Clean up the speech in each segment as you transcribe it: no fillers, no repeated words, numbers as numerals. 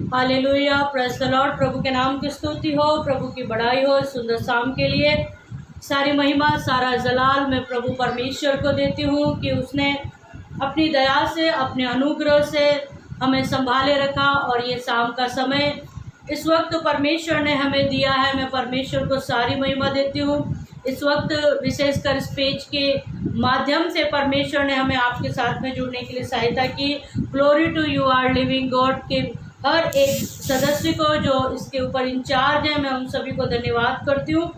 Hallelujah, praise the Lord. प्रभु के नाम की स्तुति हो, प्रभु की बड़ाई हो। सुंदर शाम के लिए सारी महिमा, सारा जलाल मैं प्रभु परमेश्वर को देती हूँ कि उसने अपनी दया से, अपने अनुग्रह से हमें संभाले रखा। और ये शाम का समय इस वक्त परमेश्वर ने हमें दिया है। मैं परमेश्वर को सारी महिमा देती हूँ। इस वक्त विशेषकर इस पेज के माध्यम से परमेश्वर ने हमें आपके साथ में जुड़ने के लिए सहायता की। Glory to you our living God के हर एक सदस्य को जो इसके ऊपर इंचार्ज है, मैं उन सभी को धन्यवाद करती हूँ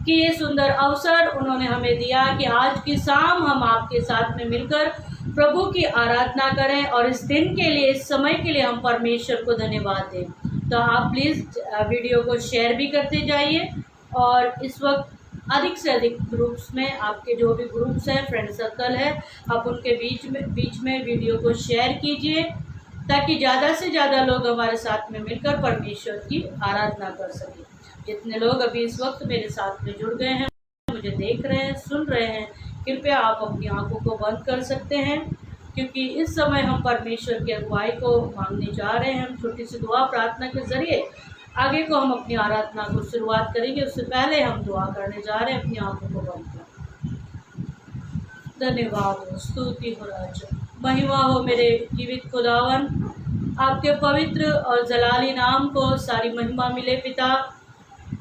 कि ये सुंदर अवसर उन्होंने हमें दिया कि आज की शाम हम आपके साथ में मिलकर प्रभु की आराधना करें। और इस दिन के लिए, इस समय के लिए हम परमेश्वर को धन्यवाद दें। तो आप प्लीज़ वीडियो को शेयर भी करते जाइए और इस वक्त अधिक से अधिक ग्रुप्स में, आपके जो भी ग्रुप्स हैं, फ्रेंड सर्कल है, आप उनके बीच में वीडियो को शेयर कीजिए ताकि ज़्यादा से ज़्यादा लोग हमारे साथ में मिलकर परमेश्वर की आराधना कर सकें। जितने लोग अभी इस वक्त मेरे साथ में जुड़ गए हैं, मुझे देख रहे हैं, सुन रहे हैं, कृपया आप अपनी आंखों को बंद कर सकते हैं क्योंकि इस समय हम परमेश्वर की अगुवाई को मांगने जा रहे हैं। हम छोटी सी दुआ प्रार्थना के ज़रिए आगे को हम अपनी आराधना को शुरुआत करेंगे। उससे पहले हम दुआ करने जा रहे हैं। अपनी आंखों को बंद कर। धन्यवाद हो, स्तुति हो राजा, महिमा हो मेरे जीवित खुदावन। आपके पवित्र और जलाली नाम को सारी महिमा मिले पिता।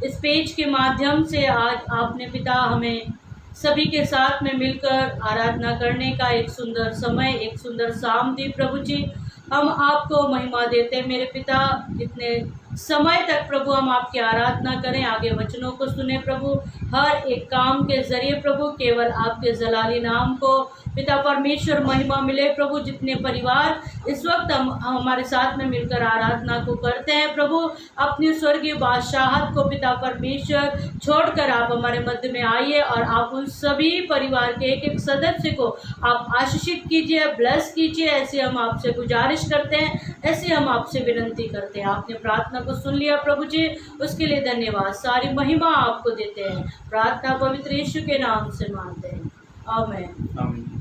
इस पेज के माध्यम से आज आपने पिता हमें सभी के साथ में मिलकर आराधना करने का एक सुंदर समय, एक सुंदर शाम दी प्रभु जी। हम आपको महिमा देते हैं मेरे पिता। जितने समय तक प्रभु हम आपकी आराधना करें, आगे वचनों को सुने प्रभु, हर एक काम के ज़रिए प्रभु केवल आपके जलाली नाम को पिता परमेश्वर महिमा मिले प्रभु। जितने परिवार इस वक्त हम हमारे साथ में मिलकर आराधना को करते हैं प्रभु, अपनी स्वर्गीय बादशाहत को पिता परमेश्वर छोड़कर आप हमारे मध्य में आइए और आप उन सभी परिवार के एक एक सदस्य को आप आशीषित कीजिए, ब्लेस कीजिए। ऐसे हम आपसे गुजारिश करते हैं, ऐसे हम आपसे विनती करते हैं। आपने प्रार्थना को सुन लिया प्रभु जी, उसके लिए धन्यवाद। सारी महिमा आपको देते हैं। प्रार्थना पवित्र यीशु के नाम से मांगते हैं, आमीन।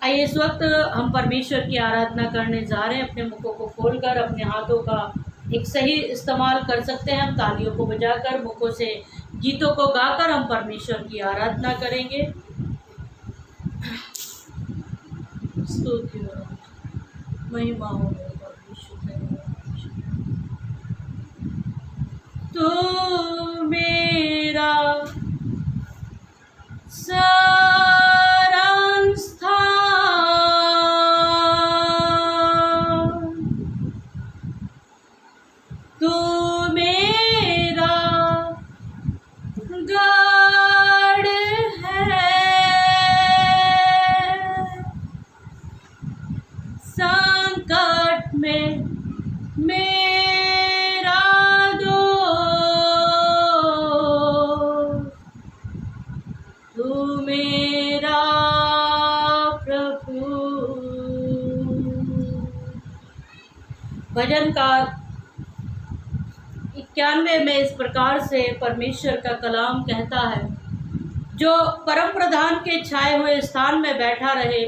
आइए इस वक्त हम परमेश्वर की आराधना करने जा रहे हैं। अपने मुखों को खोलकर अपने हाथों का एक सही इस्तेमाल कर सकते हैं। हम तालियों को बजाकर, मुखों से गीतों को गाकर हम परमेश्वर की आराधना करेंगे। स्तुति हो, महिमा हो परमेश्वर। तू मेरा शरण स्थान, तू मेरा गढ़ है, संकट में मेरा दोस्त, तू मेरा प्रभु। भजनकार 91 में इस प्रकार से परमेश्वर का कलाम कहता है, जो परम प्रधान के छाए हुए स्थान में बैठा रहे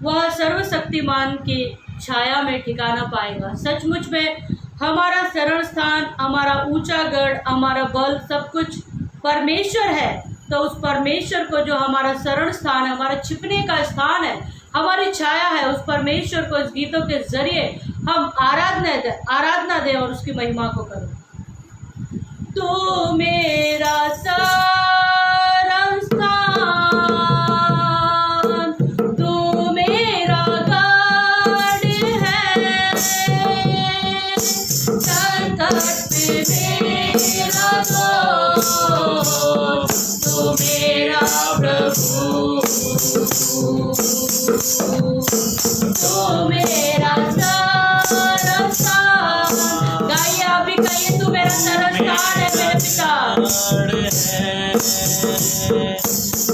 वह सर्वशक्तिमान की छाया में ठिकाना पाएगा। सचमुच में हमारा शरण स्थान, हमारा ऊंचा गढ़, हमारा बल, सब कुछ परमेश्वर है। तो उस परमेश्वर को, जो हमारा शरण स्थान है, हमारा छिपने का स्थान है, हमारी छाया है, उस परमेश्वर को इस गीतों के जरिए हम आराधना दें और उसकी महिमा को करें। तू मेरा शरण स्थान, तू मेरा गढ़ है, संकट में मेरा दोस्त, तू मेरा प्रभु, तू मेरा शरण स्थान। गाइए, आप भी कहिए, तू मेरा शरण स्थान है मेरे पिता।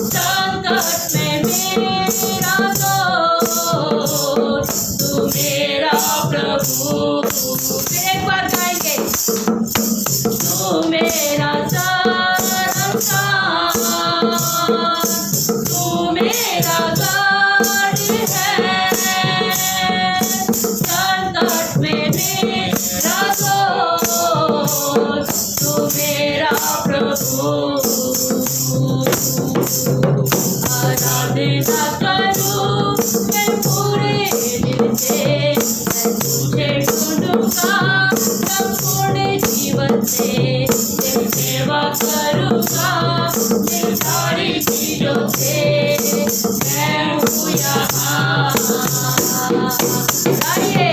संकट में मेरा दोस्त, तू मेरा प्रभु। फिर एक बार गाएंगे, तू मेरा शरण स्थान, तू मेरा गढ़ है, आराधना करूं मैं पूरे दिल से, मैं तुझे ढूंढूंगा संपूर्ण जीवन से, तेरी सेवा करूंगा मेरी सारी चीजों से, मैं हूँ यहाँ। गाइए,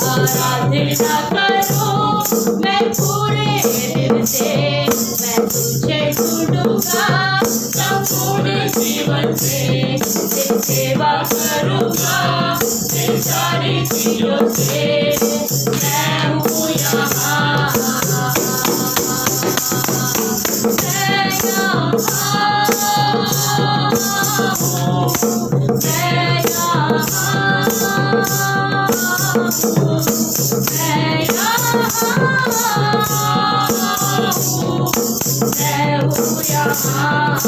आराधना करूं मैं पूरे दिल से, मैं तुझे ढूंढूंगा संपूर्ण जीवन से, तेरी सेवा करूंगा तेरी सारी चीजों से, मैं हूँ यहाँ। मैं यहाँ हूँ, मैं यहाँ हूँ, मैं यहाँ हूँ, मैं हूँ यहाँ।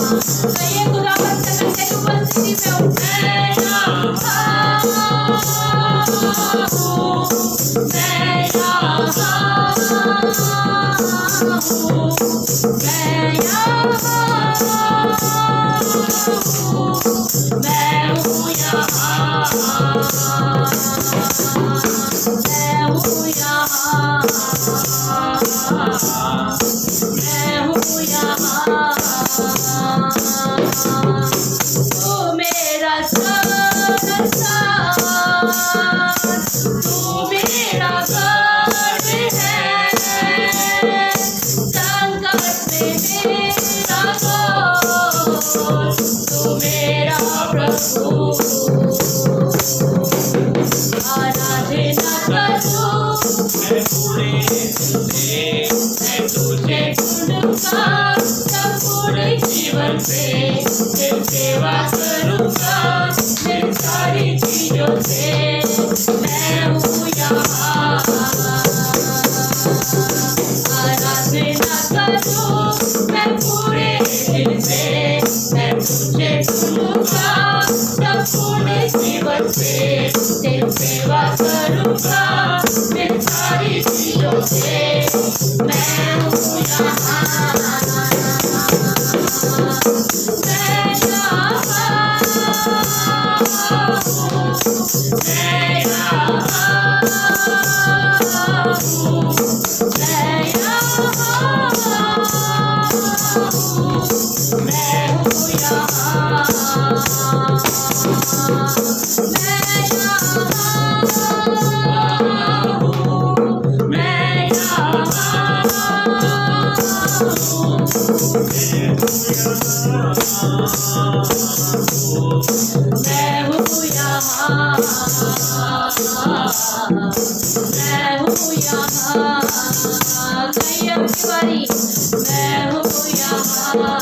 कहिए खुदावंद से तेरी उपस्थिति में हूँ। मैं यहाँ हूँ, मैं यहाँ हूँ, मैं यहाँ हूँ, मैं हूँ यहाँ, मैं हूँ यहाँ, मैं हूँ यहाँ। तू मेरा सरसान, तू मेरा गढ़ है, संकट में मेरा दोस्त, तू मेरा प्रभु। आराधना करूं मैं पूरे दिल से, मैं तुझे ढूंढूंगा संपूर्ण जीवन से, तेरी सेवा करूंगा मेरी सारी चीजों से, मैं हूँ यहाँ। आराधना करूं मैं पूरे दिल से, मैं तुझे ढूंढूंगा संपूर्ण जीवन से, तेरी सेवा करूंगा मेरी सारी चीजों से, मैं हूँ यहाँ। मैं यहाँ हूँ, मैं यहाँ हूँ, मैं यहाँ हूँ, मैं हूँ यहाँ। मैं यहाँ हूँ, मैं यहाँ हूँ, मैं हूँ यहाँ, मैं हूँ यहाँ। कहिए आपकी बारी। मैं हूँ यहाँ,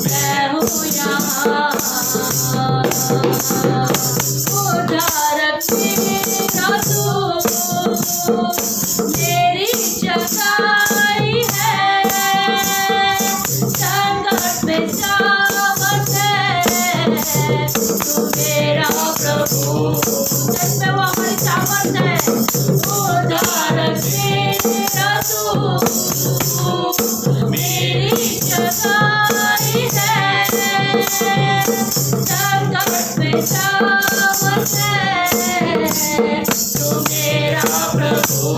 मैं हूँ यहाँ। उधारक मेरा तू मेरी जगाई है, संकट में सामर्थ है, तू मेरा प्रभु। सच में वो हमारी सामर्थ है। उधारक मेरा तू मेरी जगाई है, संकट में सामर्थ है, तू मेरा प्रभु।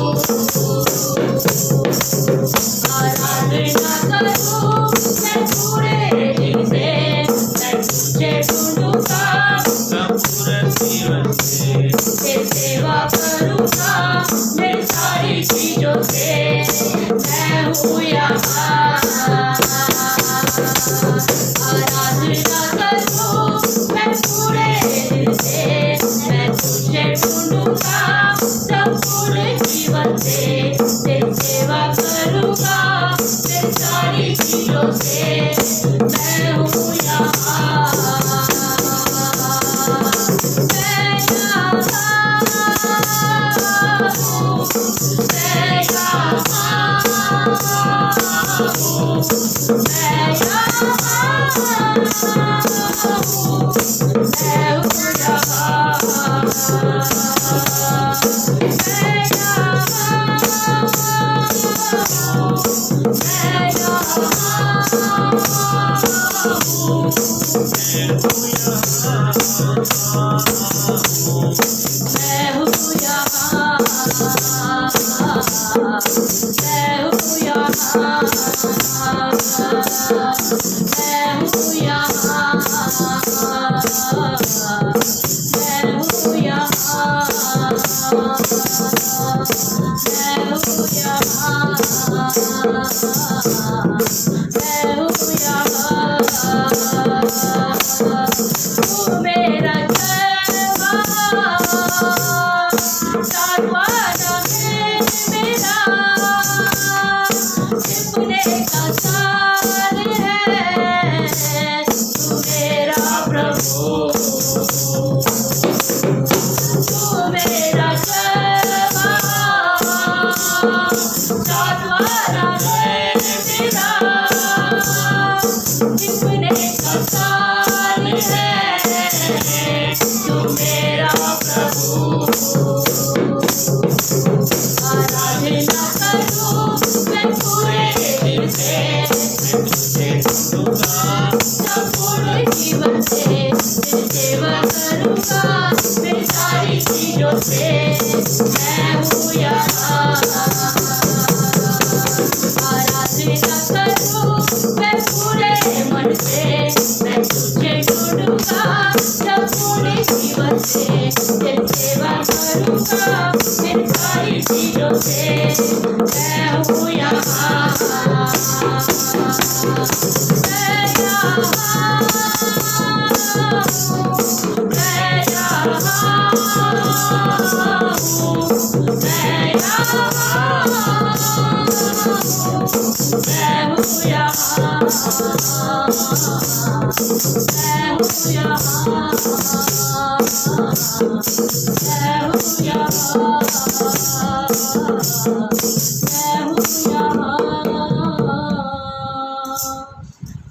आराधना करूं मैं पूरे दिल से, मैं तुझे ढूंढूंगा संपूर्ण जीवन से, तेरी सेवा करूंगा मेरी सारी चीजों से, मैं हूँ यहाँ। आराधना करूं मैं पूरे दिल से, मैं तुझे ढूंढूंगा संपूर्ण जीवन से, तेरी सेवा करूंगा तेरी सारी चीजों से, मैं हूँ यहाँ। मैं यहाँ हूँ, मैं यहाँ हूँ, मैं यहाँ हूँ, मैं हूँ यहाँ। मैं यहाँ हूँ, मैं यहाँ हूँ,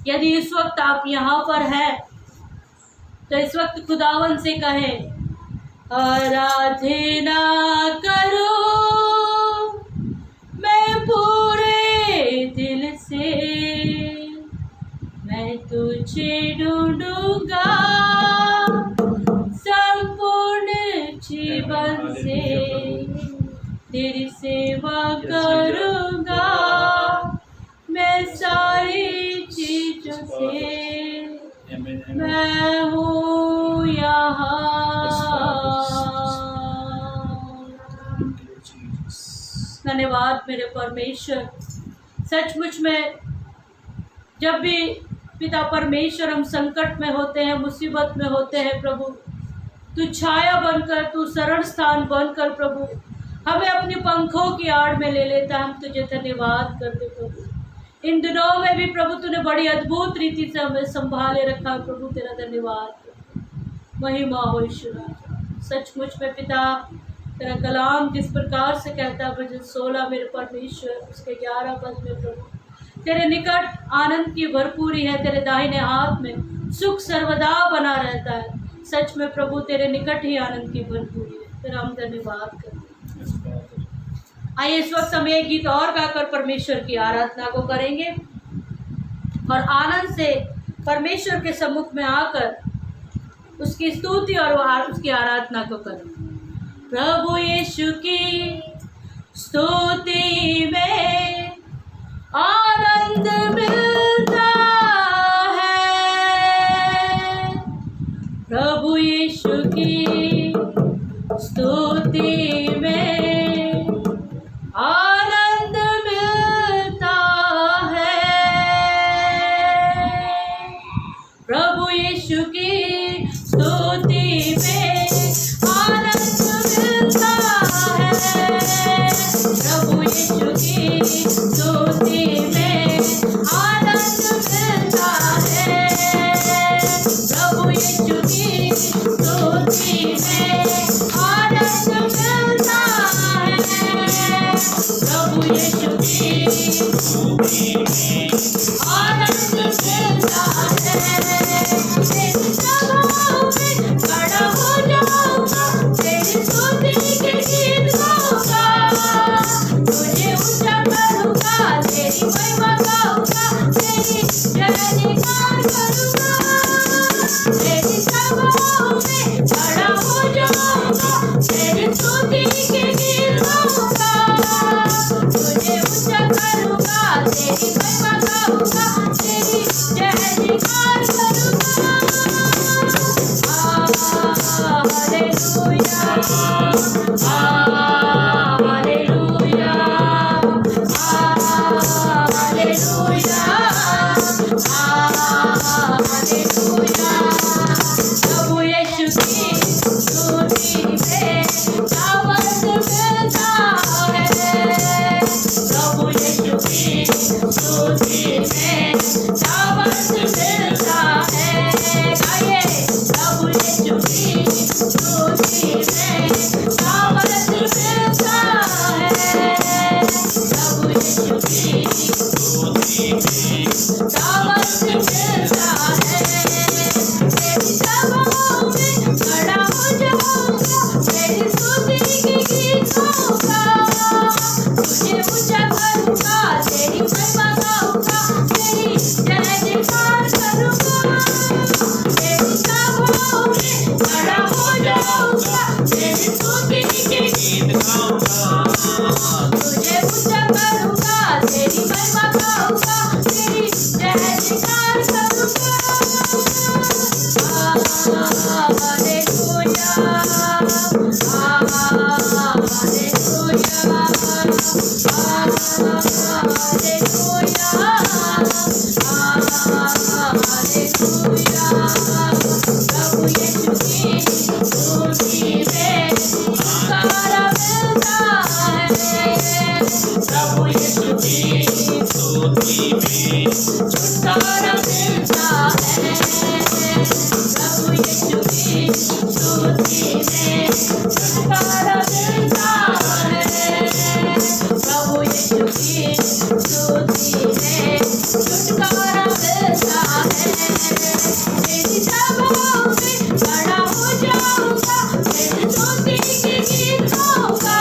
यदि इस वक्त आप यहाँ पर हैं तो इस वक्त खुदावन से कहें, आराधना करो मैं पूरे दिल से, मैं तुझे ढूंढूंगा संपूर्ण जीवन से, तेरी सेवा करूंगा मैं सारी चीजों से, मैं हूँ यहाँ। धन्यवाद मेरे परमेश्वर। सचमुच में जब भी पिता परमेश्वर हम संकट में होते हैं, मुसीबत में होते हैं प्रभु, तू छाया बनकर, तू शरण स्थान बनकर प्रभु हमें अपनी पंखों की आड़ में ले लेता। हम तुझे धन्यवाद करते प्रभु। इन दिनों में भी प्रभु तूने बड़ी अद्भुत रीति से हमें संभाले रखा प्रभु, तेरा धन्यवाद, महिमा हो ईश्वर। सचमुच में पिता तेरा कलाम जिस प्रकार से कहता है भजन 16 मेरे परमेश्वर उसके 11 पद में प्रभु, तेरे निकट आनंद की भरपूरी है, तेरे दाहिने हाथ में सुख सर्वदा बना रहता है। सच में प्रभु तेरे निकट ही आनंद की भरपूरी है, तेरा हम धन्यवाद करते हैं। आइए इस वक्त हम एक गीत और गाकर परमेश्वर की आराधना को करेंगे और आनंद से परमेश्वर के सम्मुख में आकर उसकी स्तुति और उसकी आराधना को करें। प्रभु यीशु की स्तुति में आनंद मिलता है, प्रभु यीशु की स्तुति में आनंद मिलता है, प्रभु यीशु की स्तुति में आनंद मिलता है, प्रभु यीशु की स्तुति में आनंद मिलता है, प्रभु यीशु की स्तुति में आनंद मिलता है, प्रभु यीशु की स्तुति में आनंद मिलता है। प्रभु यीशु की स्तुति में छुटकारा मिलता है। प्रभु यीशु की स्तुति में छुटकारा मिलता है। प्रभु यीशु की स्तुति में छुटकारा मिलता है। प्रभु यीशु की स्तुति में छुटकारा मिलता है। तेरी सभाओं में खड़ा हो जाऊंगा, तेरी स्तुति के गीत गाऊंगा,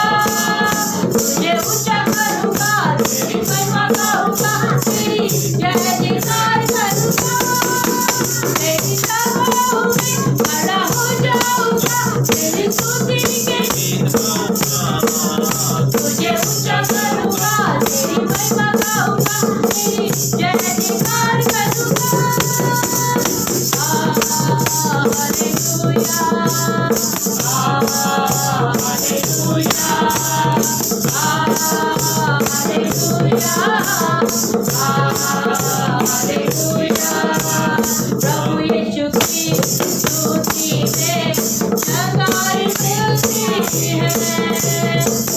तुझे ऊंचा करूंगा, तेरी महिमा गाऊंगा, तेरी जय जयकार करूंगा। तेरी सभाओं में खड़ा हो जाऊंगा, तेरी स्तुति के गीत गाऊंगा, तुझे ऊंचा करूंगा, तेरी महिमा गाऊंगा, तेरी जय जयकार करूंगा। Hallelujah, hallelujah, hallelujah. प्रभु यीशु की स्तुति में जयकार मिलती है।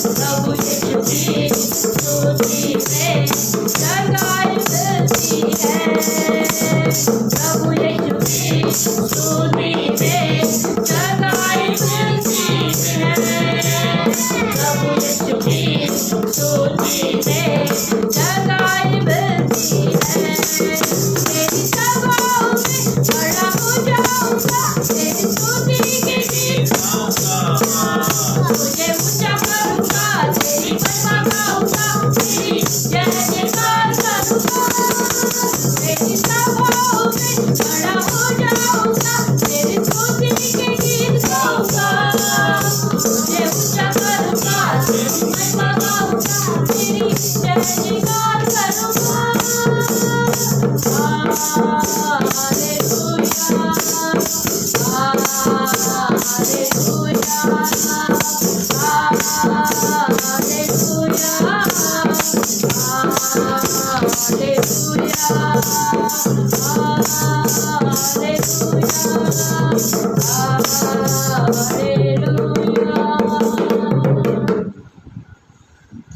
प्रभु यीशु की स्तुति में जयकार मिलती है। प्रभु यीशु की स्तुति में जयकार मिलती है। प्रभु यीशु की स्तुति में जयकार मिलती है। तेरी सभाओं में खड़ा हो जाऊंगा, तेरी स्तुति के गीत गाऊंगा, तुझे ऊंचा करूंगा, तेरी महिमा गाऊंगा, तेरी जय जयकार करूंगा। तेरी सभाओं में खड़ा हो जाऊंगा, तेरी स्तुति के गीत गाऊंगा, तुझे ऊंचा करूंगा, तेरी महिमा गाऊंगा, तेरी जय जयकार करूंगा।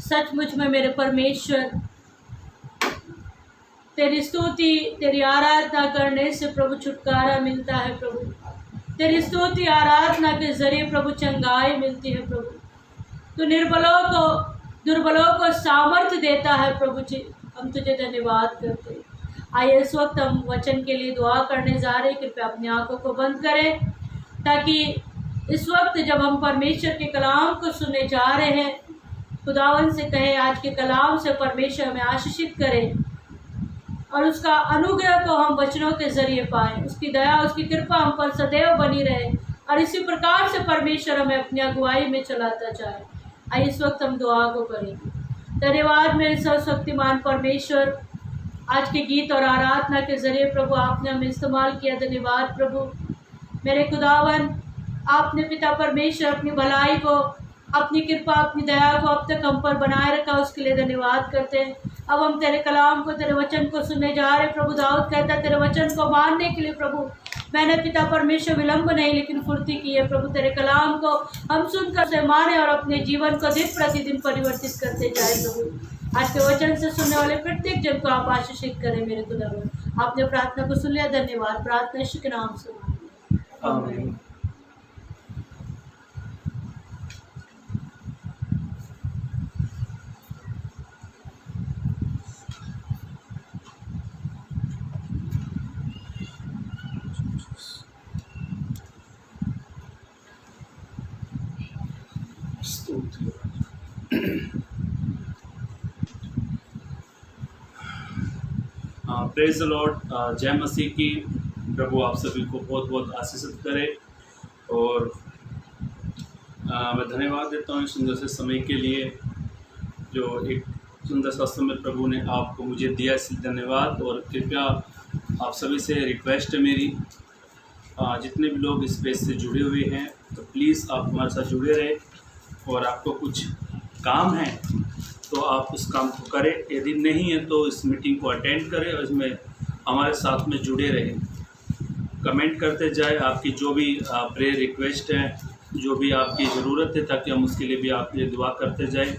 सचमुच में मेरे परमेश्वर, तेरी स्तुति, तेरी आराधना करने से प्रभु छुटकारा मिलता है। प्रभु तेरी स्तुति आराधना के जरिए प्रभु चंगाई मिलती है। प्रभु तू निर्बलों को, दुर्बलों को सामर्थ्य देता है। प्रभु जी, हम तुझे धन्यवाद करते हैं। आइए इस वक्त हम वचन के लिए दुआ करने जा रहे हैं। कृपया अपनी आंखों को बंद करें, ताकि इस वक्त जब हम परमेश्वर के कलाम को सुनने जा रहे हैं, खुदावन से कहें आज के कलाम से परमेश्वर हमें आशीषित करे और उसका अनुग्रह को हम वचनों के जरिए पाएं। उसकी दया, उसकी कृपा हम पर सदैव बनी रहे और इसी प्रकार से परमेश्वर हमें अपनी अगुवाई में चलाता जाए। आइए इस वक्त हम दुआ को करेंगे। धन्यवाद मेरे सर्वशक्तिमान परमेश्वर, आज के गीत और आराधना के जरिए प्रभु आपने हमें इस्तेमाल किया। धन्यवाद प्रभु मेरे खुदावन, आपने पिता परमेश्वर अपनी भलाई को, अपनी कृपा, अपनी दया को अब तक हम पर बनाए रखा, उसके लिए धन्यवाद करते हैं। अब हम तेरे कलाम को, तेरे वचन को सुनने जा रहे। प्रभु दाऊद कहता है तेरे वचन को मानने के लिए प्रभु मैंने पिता परमेश्वर विलंब नहीं लेकिन फुर्ती की है। प्रभु तेरे कलाम को हम सुनकर से माने और अपने जीवन को दिन प्रतिदिन परिवर्तित करते जाए। प्रभु आज के वचन से सुनने वाले प्रत्येक जन को आप आशीषित करें मेरे खुदावन। आपने प्रार्थना को सुन लिया, धन्यवाद। प्रार्थना यीशु के नाम से आमीन। Praise the Lord. जय मसीह की। प्रभु आप सभी को बहुत बहुत आशीषित करे और मैं धन्यवाद देता हूँ इस सुंदर से समय के लिए, जो एक सुंदर सा समय प्रभु ने आपको मुझे दिया, इसलिए धन्यवाद। और कृपया आप सभी से रिक्वेस्ट है मेरी, जितने भी लोग इस पेज से जुड़े हुए हैं तो प्लीज़ आप हमारे साथ जुड़े रहे, और आपको कुछ काम है तो आप उस काम को करें, यदि नहीं है तो इस मीटिंग को अटेंड करें और इसमें हमारे साथ में जुड़े रहें। कमेंट करते जाए आपकी जो भी प्रेयर रिक्वेस्ट है, जो भी आपकी ज़रूरत है, ताकि हम उसके लिए भी आपके लिए दुआ करते जाएं।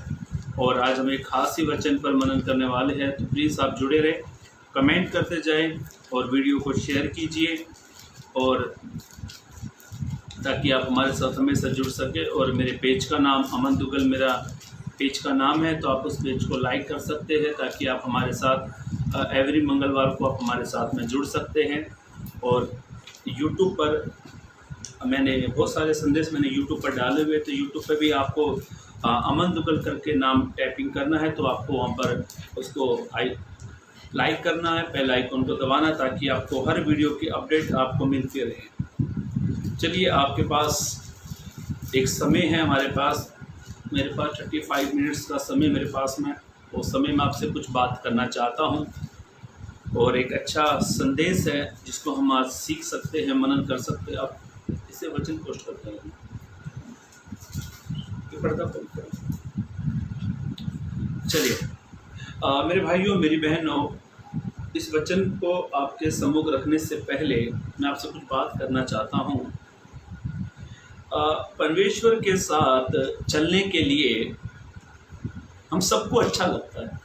और आज हम एक खास ही वचन पर मनन करने वाले हैं, तो प्लीज़ आप जुड़े रहें, कमेंट करते जाएं और वीडियो को शेयर कीजिए, और ताकि आप हमारे साथ हमेशा जुड़ सके। और मेरे पेज का नाम अमन दुगल मेरा पेज का नाम है, तो आप उस पेज को लाइक कर सकते हैं, ताकि आप हमारे साथ एवरी मंगलवार को आप हमारे साथ में जुड़ सकते हैं। और यूट्यूब पर मैंने बहुत सारे संदेश यूट्यूब पर डाले हुए, तो यूट्यूब पर भी आपको अमन दुगल करके नाम टाइपिंग करना है, तो आपको वहाँ पर उसको लाइक करना है, बेल आइकन को दबाना, ताकि आपको हर वीडियो की अपडेट आपको मिलती रहे। चलिए, आपके पास एक समय है, मेरे पास 35 मिनट्स का समय मेरे पास में, वो समय में आपसे कुछ बात करना चाहता हूँ, और एक अच्छा संदेश है जिसको हम आज सीख सकते हैं, मनन कर सकते हैं। आप इसे वचन पोस्ट करते हैं, पर्दा खोल कर। चलिए मेरे भाइयों, मेरी बहनों, इस वचन को आपके सम्मुख रखने से पहले मैं आपसे कुछ बात करना चाहता हूँ। परमेश्वर के साथ चलने के लिए हम सबको अच्छा लगता है।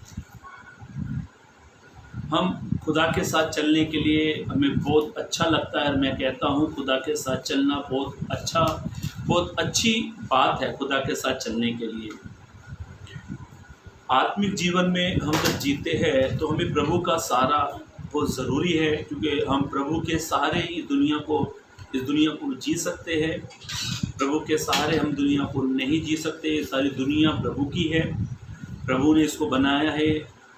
हम खुदा के साथ चलने के लिए हमें बहुत अच्छा लगता है। मैं कहता हूँ खुदा के साथ चलना बहुत अच्छी बात है। खुदा के साथ चलने के लिए आत्मिक जीवन में हम जब जीते हैं तो हमें प्रभु का सहारा बहुत ज़रूरी है, क्योंकि हम प्रभु के सहारे ही इस दुनिया को जी सकते हैं। प्रभु के सहारे हम दुनिया को नहीं जी सकते। ये सारी दुनिया प्रभु की है, प्रभु ने इसको बनाया है,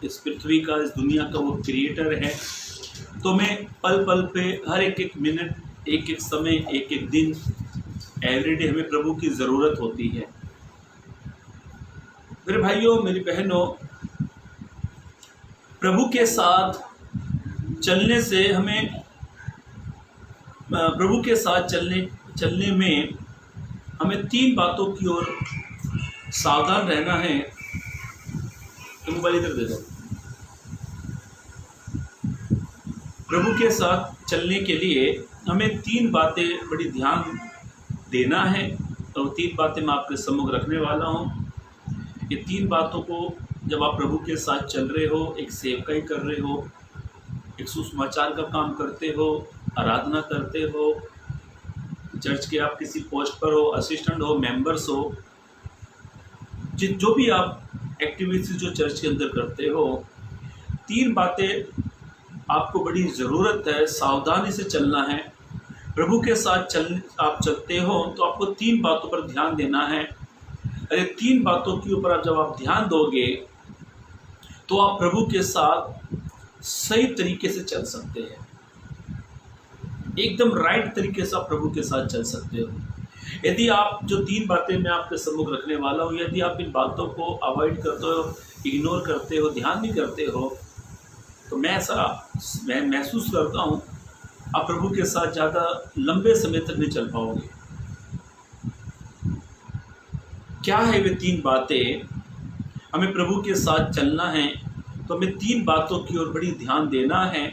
इस पृथ्वी का, इस दुनिया का वो क्रिएटर है। तो मैं पल पल पे, हर एक मिनट, एक समय, एक दिन, एवरीडे हमें प्रभु की ज़रूरत होती है। मेरे भाइयों, मेरी बहनों, प्रभु के साथ चलने से हमें, प्रभु के साथ चलने में हमें 3 बातों की ओर सावधान रहना है। तो मोबाइल इधर दे दो। प्रभु के साथ चलने के लिए हमें 3 बातें बड़ी ध्यान देना है, और 3 बातें मैं आपके सम्मुख रखने वाला हूँ। ये 3 बातों को जब आप प्रभु के साथ चल रहे हो, एक सेवकाई कर रहे हो, एक सुसमाचार का काम करते हो, आराधना करते हो, चर्च के आप किसी पोस्ट पर हो, असिस्टेंट हो, मेंबर्स हो, जो भी आप एक्टिविटीज जो चर्च के अंदर करते हो, 3 बातें आपको बड़ी ज़रूरत है, सावधानी से चलना है। प्रभु के साथ आप चलते हो तो आपको 3 बातों पर ध्यान देना है। अरे 3 बातों के ऊपर जब आप ध्यान दोगे तो आप प्रभु के साथ सही तरीके से चल सकते हैं, एकदम राइट तरीके से आप प्रभु के साथ चल सकते हो। यदि आप जो 3 बातें मैं आपके सम्मुख रखने वाला हूँ, यदि आप इन बातों को अवॉइड करते हो, इग्नोर करते हो, ध्यान नहीं करते हो, तो मैं महसूस करता हूँ आप प्रभु के साथ ज़्यादा लंबे समय तक नहीं चल पाओगे। क्या है वे 3 बातें? हमें प्रभु के साथ चलना है तो हमें 3 बातों की ओर बड़ी ध्यान देना है,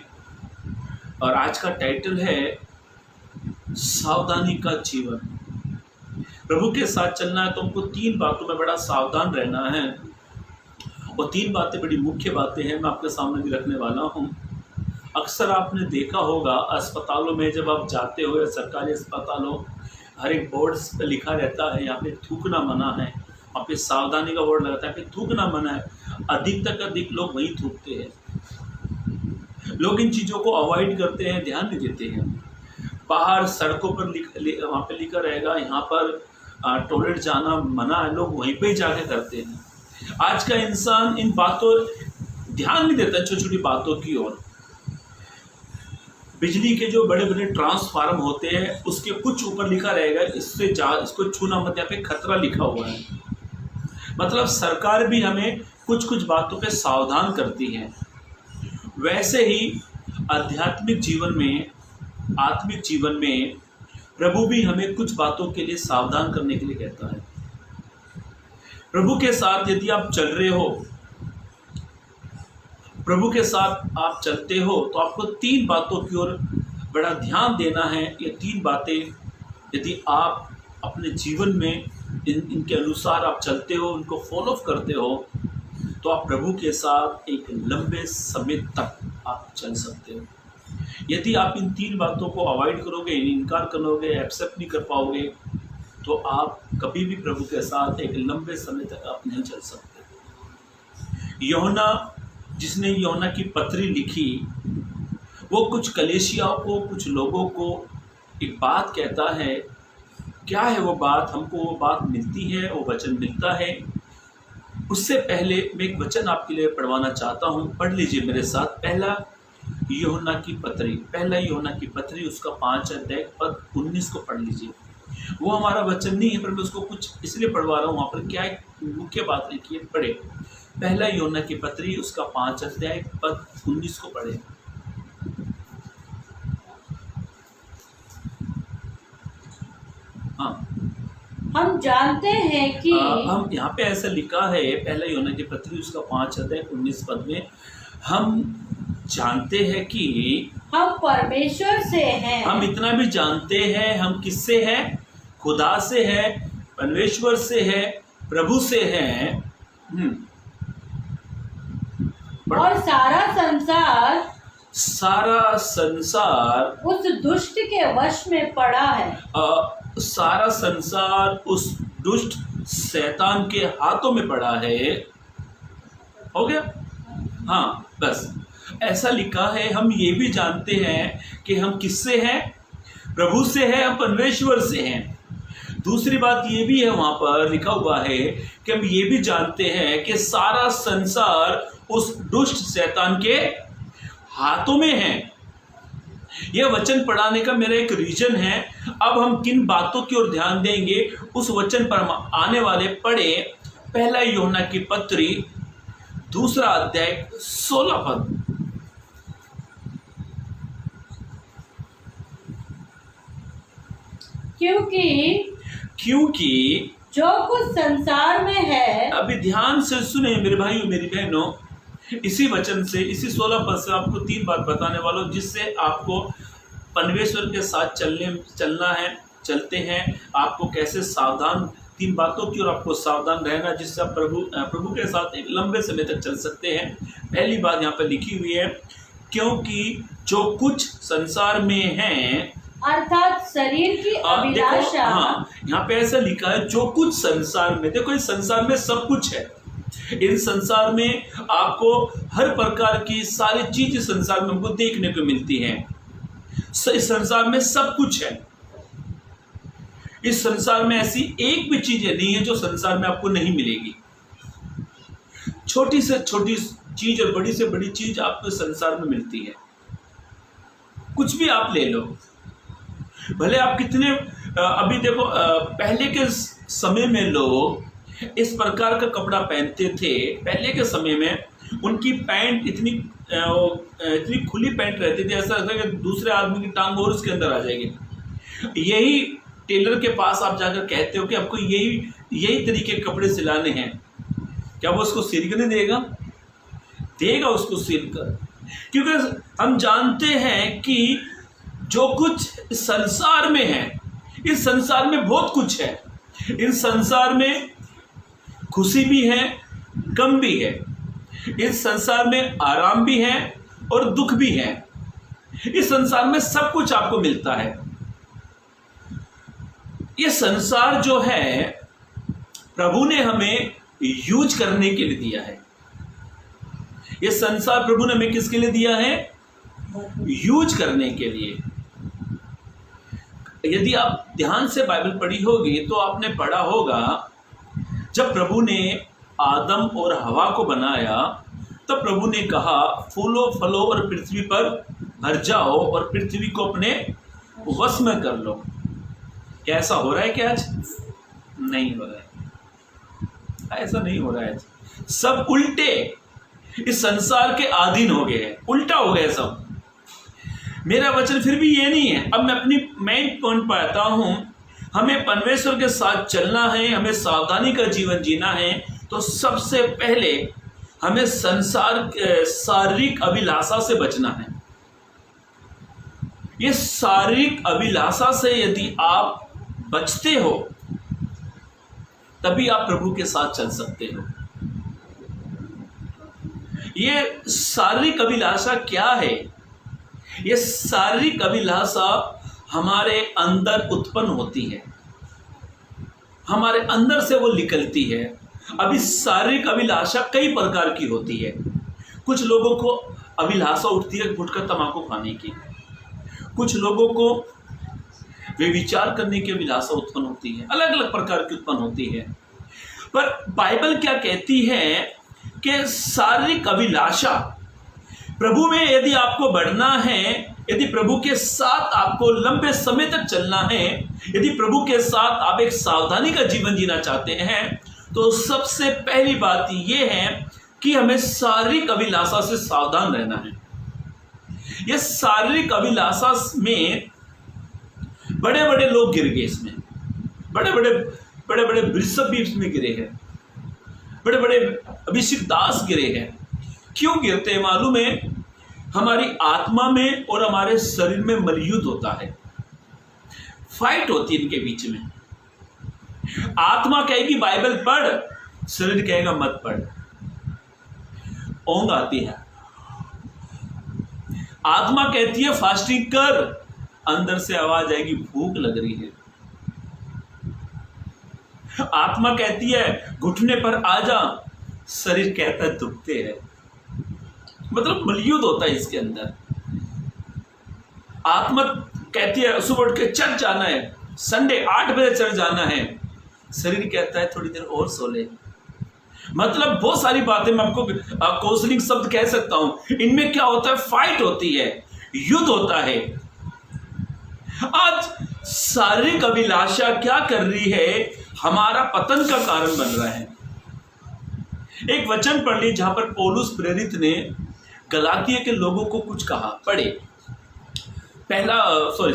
और आज का टाइटल है सावधानी का जीवन। प्रभु के साथ चलना है तो हमको 3 बातों में बड़ा सावधान रहना है, और 3 बातें बड़ी मुख्य बातें हैं, मैं आपके सामने भी रखने वाला हूँ। अक्सर आपने देखा होगा अस्पतालों में जब आप जाते हो, या सरकारी अस्पतालों, हर एक बोर्ड पर लिखा रहता है यहाँ पे थूकना मना है, वहाँ पे सावधानी का बोर्ड लगता है कि थूकना मना है। अधिक लोग वहीं थूकते हैं। लोग इन चीज़ों को अवॉइड करते हैं, ध्यान नहीं देते हैं। बाहर सड़कों पर वहाँ पे लिखा रहेगा यहाँ पर टॉयलेट जाना मना है, लोग वहीं पे ही जाके करते हैं। आज का इंसान इन बातों ध्यान नहीं देता, छोटी छोटी बातों की ओर। बिजली के जो बड़े बड़े ट्रांसफार्म होते हैं उसके कुछ ऊपर लिखा रहेगा इसको छूना मत, यहाँ पे खतरा लिखा हुआ है। मतलब सरकार भी हमें कुछ कुछ बातों पे सावधान करती है। वैसे ही आध्यात्मिक जीवन में, आत्मिक जीवन में प्रभु भी हमें कुछ बातों के लिए सावधान करने के लिए कहता है। प्रभु के साथ यदि आप चल रहे हो, प्रभु के साथ आप चलते हो, तो आपको 3 बातों की ओर बड़ा ध्यान देना है। ये 3 बातें यदि आप अपने जीवन में इनके अनुसार आप चलते हो, उनको फॉलो करते हो, तो आप प्रभु के साथ एक लंबे समय तक आप चल सकते हो। यदि आप इन 3 बातों को अवॉइड करोगे, इनकार करोगे, एक्सेप्ट नहीं कर पाओगे, तो आप कभी भी प्रभु के साथ एक लंबे समय तक आप नहीं चल सकते। यूहन्ना, जिसने यूहन्ना की पत्री लिखी, वो कुछ कलीसियाओं को, कुछ लोगों को एक बात कहता है। क्या है वो बात? हमको वो बात मिलती है, वो वचन मिलता है। उससे पहले मैं एक वचन आपके लिए पढ़वाना चाहता हूँ, पढ़ लीजिए मेरे साथ। पहला यूहन्ना की पत्री उसका 5 अध्याय पद 19 को पढ़ लीजिए। वो हमारा वचन नहीं है, पर मैं उसको कुछ इसलिए पढ़वा रहा हूँ। वहाँ पर क्या एक मुख्य बात लिखी है, पढ़े। पहला यूहन्ना की पत्री उसका 5 अध्याय पद 19 को पढ़े। हाँ, हम जानते हैं कि हम यहाँ पे ऐसा लिखा है, पहला यूहन्ना की पत्री उसका 5 अध्याय 19 पद में, हम जानते हैं कि हम परमेश्वर से हैं। हम इतना भी जानते हैं, हम किससे हैं? खुदा से है, परमेश्वर से है, प्रभु से है। और सारा संसार उस दुष्ट के वश में पड़ा है। सारा संसार उस दुष्ट शैतान के हाथों में पड़ा है। हो गया? हाँ, बस ऐसा लिखा है। हम ये भी जानते हैं कि हम किससे हैं? प्रभु से हैं, हम परमेश्वर से हैं। दूसरी बात ये भी है, वहाँ पर लिखा हुआ है कि हम ये भी जानते हैं कि सारा संसार उस दुष्ट शैतान के हाथों में है। यह वचन पढ़ाने का मेरा एक रीजन है। अब हम किन बातों की ओर ध्यान देंगे, उस वचन पर हम आने वाले। पढ़े पहला यूहन्ना की पत्री 2 अध्याय 16 पद। क्योंकि जो कुछ संसार में है, अभी ध्यान से सुने मेरे भाइयों मेरी बहनों, इसी वचन से, इसी 16 पद से आपको 3 बात बताने वाला हूं, जिससे आपको परमेश्वर के साथ चलना है, चलते हैं। आपको कैसे सावधान, 3 बातों की ओर आपको सावधान रहना, जिससे आप प्रभु के साथ एक लंबे समय तक चल सकते हैं। पहली बात यहाँ पर लिखी हुई है, क्योंकि जो कुछ संसार में है, अर्थात शरीर की अभिलाषा। हाँ, यहाँ पे ऐसा लिखा है, जो कुछ संसार में। देखो, इस संसार में सब कुछ है। इस संसार में आपको हर प्रकार की सारी चीजें संसार में हमको देखने को मिलती हैं। इस संसार में सब कुछ है। इस संसार में ऐसी एक भी चीज नहीं है जो संसार में आपको नहीं मिलेगी। छोटी से छोटी चीज और बड़ी से बड़ी चीज आपको संसार में मिलती है। कुछ भी आप ले लो, भले आप कितने, अभी देखो, पहले के समय में लोग इस प्रकार का कपड़ा पहनते थे। पहले के समय में उनकी पैंट इतनी खुली पैंट रहती थी, ऐसा लगता है कि दूसरे आदमी की टांग और उसके अंदर आ जाएगी। यही टेलर के पास आप जाकर कहते हो कि आपको यही तरीके के कपड़े सिलाने हैं, क्या वो उसको सिल कर नहीं देगा? देगा उसको सिल कर। क्योंकि हम जानते हैं कि जो कुछ संसार में है, इस संसार में बहुत कुछ है। इस संसार में खुशी भी है, गम भी है। इस संसार में आराम भी है और दुख भी है। इस संसार में सब कुछ आपको मिलता है। ये संसार जो है, प्रभु ने हमें यूज करने के लिए दिया है। ये संसार प्रभु ने हमें किसके लिए दिया है? यूज करने के लिए। यदि आप ध्यान से बाइबल पढ़ी होगी तो आपने पढ़ा होगा, जब प्रभु ने आदम और हवा को बनाया, तब प्रभु ने कहा, फूलो फलो और पृथ्वी पर भर जाओ और पृथ्वी को अपने वश में कर लो। क्या ऐसा हो रहा है क्या आज? नहीं हो रहा है। ऐसा नहीं हो रहा है। सब उल्टे इस संसार के अधीन हो गए हैं, उल्टा हो गए सब। मेरा वचन फिर भी ये नहीं है। अब मैं अपनी मेन पॉइंट पर आता हूं। हमें परमेश्वर के साथ चलना है, हमें सावधानी का जीवन जीना है, तो सबसे पहले हमें शारीरिक अभिलाषा से बचना है। ये शारीरिक अभिलाषा से यदि आप बचते हो तभी आप प्रभु के साथ चल सकते हो। ये शारीरिक अभिलाषा क्या है? ये शारीरिक अभिलाषा हमारे अंदर उत्पन्न होती है, हमारे अंदर से वो निकलती है। अभी शारीरिक अभिलाषा कई प्रकार की होती है। कुछ लोगों को अभिलाषा उठती है गुटखा तंबाकू खाने की, कुछ लोगों को वे विचार करने की अभिलाषा उत्पन्न होती है, अलग अलग प्रकार की उत्पन्न होती है। पर बाइबल क्या कहती है कि शारीरिक अभिलाषा, प्रभु में यदि आपको बढ़ना है, यदि प्रभु के साथ आपको लंबे समय तक चलना है, यदि प्रभु के साथ आप एक सावधानी का जीवन जीना चाहते हैं, तो सबसे पहली बात यह है कि हमें शारीरिक अभिलाषा से सावधान रहना है। यह शारीरिक अभिलाषा में बड़े बड़े लोग गिर गए, इसमें बड़े बड़े बिशप भी इसमें गिरे हैं, बड़े बड़े अभिषेक दास गिरे हैं। क्यों गिरते हैं मालूम है? हमारी आत्मा में और हमारे शरीर में मलयुद्ध होता है, फाइट होती है इनके बीच में। आत्मा कहेगी बाइबल पढ़, शरीर कहेगा मत पढ़। ओंग आती है, आत्मा कहती है फास्टिंग कर, अंदर से आवाज आएगी भूख लग रही है। आत्मा कहती है घुटने पर आ जा, शरीर कहता है दुखते हैं। मतलब मलयुद्ध होता है इसके अंदर। आत्मा कहती है सुबह उठ के चर्च जाना है, संडे 8 बजे चर्च जाना है, शरीर कहता है थोड़ी देर और सो ले। मतलब बहुत सारी बातें मैं आपको काउंसलिंग शब्द कह सकता हूं। इनमें क्या होता है? फाइट होती है, युद्ध होता है। आज शारीरिक अभिलाषा क्या कर रही है? हमारा पतन का कारण बन रहा है। एक वचन पढ़ ली जहां पर पौलुस प्रेरित ने गलातिया के लोगों को कुछ कहा। पढ़े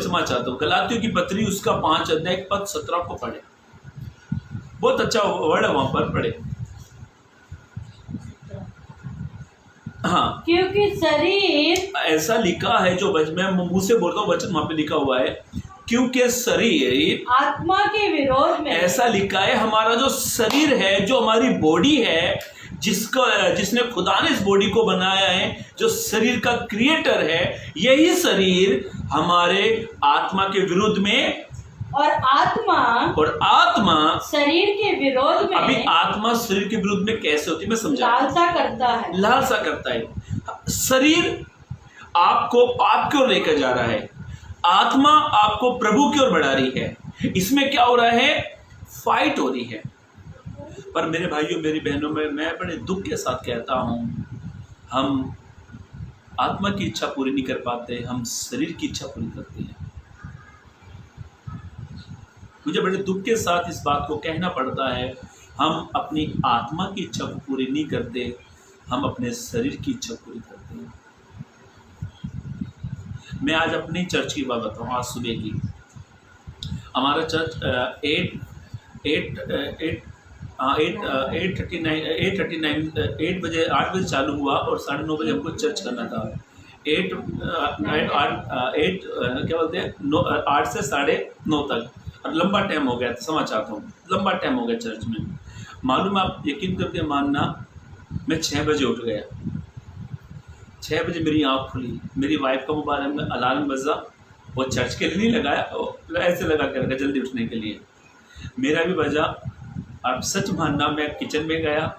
समाचार दो गलातियों की पत्री उसका 5 अध्याय पद 17 को पढ़े। बहुत अच्छा वर्ड है वहां पर, पढ़े। हाँ, क्योंकि शरीर, ऐसा लिखा है जो मैं मुंह से बोलता हूँ, वचन वहां पे लिखा हुआ है, क्योंकि शरीर आत्मा के विरोध में, ऐसा लिखा है हमारा जो शरीर है, जो हमारी बॉडी है, जिसने खुदा ने इस बॉडी को बनाया है, जो शरीर का क्रिएटर है, यही शरीर हमारे आत्मा के विरुद्ध में, और आत्मा शरीर के विरोध में। अभी आत्मा शरीर के विरुद्ध में कैसे होती है मैं समझा। लालसा करता है। शरीर आपको पाप की ओर लेकर जा रहा है, आत्मा आपको प्रभु की ओर बढ़ा रही है। इसमें क्या हो रहा है? फाइट हो रही है। पर मेरे भाइयों मेरी बहनों में मैं बड़े दुख के साथ कहता हूं, हम आत्मा की इच्छा पूरी नहीं कर पाते, हम शरीर की इच्छा पूरी करते हैं। मुझे बड़े दुख के साथ इस बात को कहना पड़ता है, हम अपनी आत्मा की इच्छा को पूरी नहीं करते, हम अपने शरीर की इच्छा पूरी करते हैं। मैं आज अपनी चर्च की बात बताऊँ। आज सुबह की हमारा चर्च 8 बजे चालू हुआ और 9:30 बजे हमको चर्च करना था। 8 से 9:30 तक, और लंबा टाइम हो गया। समझ चाहता हूँ, लंबा टाइम हो गया चर्च में। मालूम, आप यकीन करके मानना, मैं 6 बजे उठ गया। 6 बजे मेरी आँख खुली, मेरी वाइफ का मोबाइल में अलार्म बजा, वो चर्च के लिए नहीं लगाया, ऐसे लगा के रखा जल्दी उठने के लिए। मेरा भी बजा। अब सच मानना, मैं किचन में गया,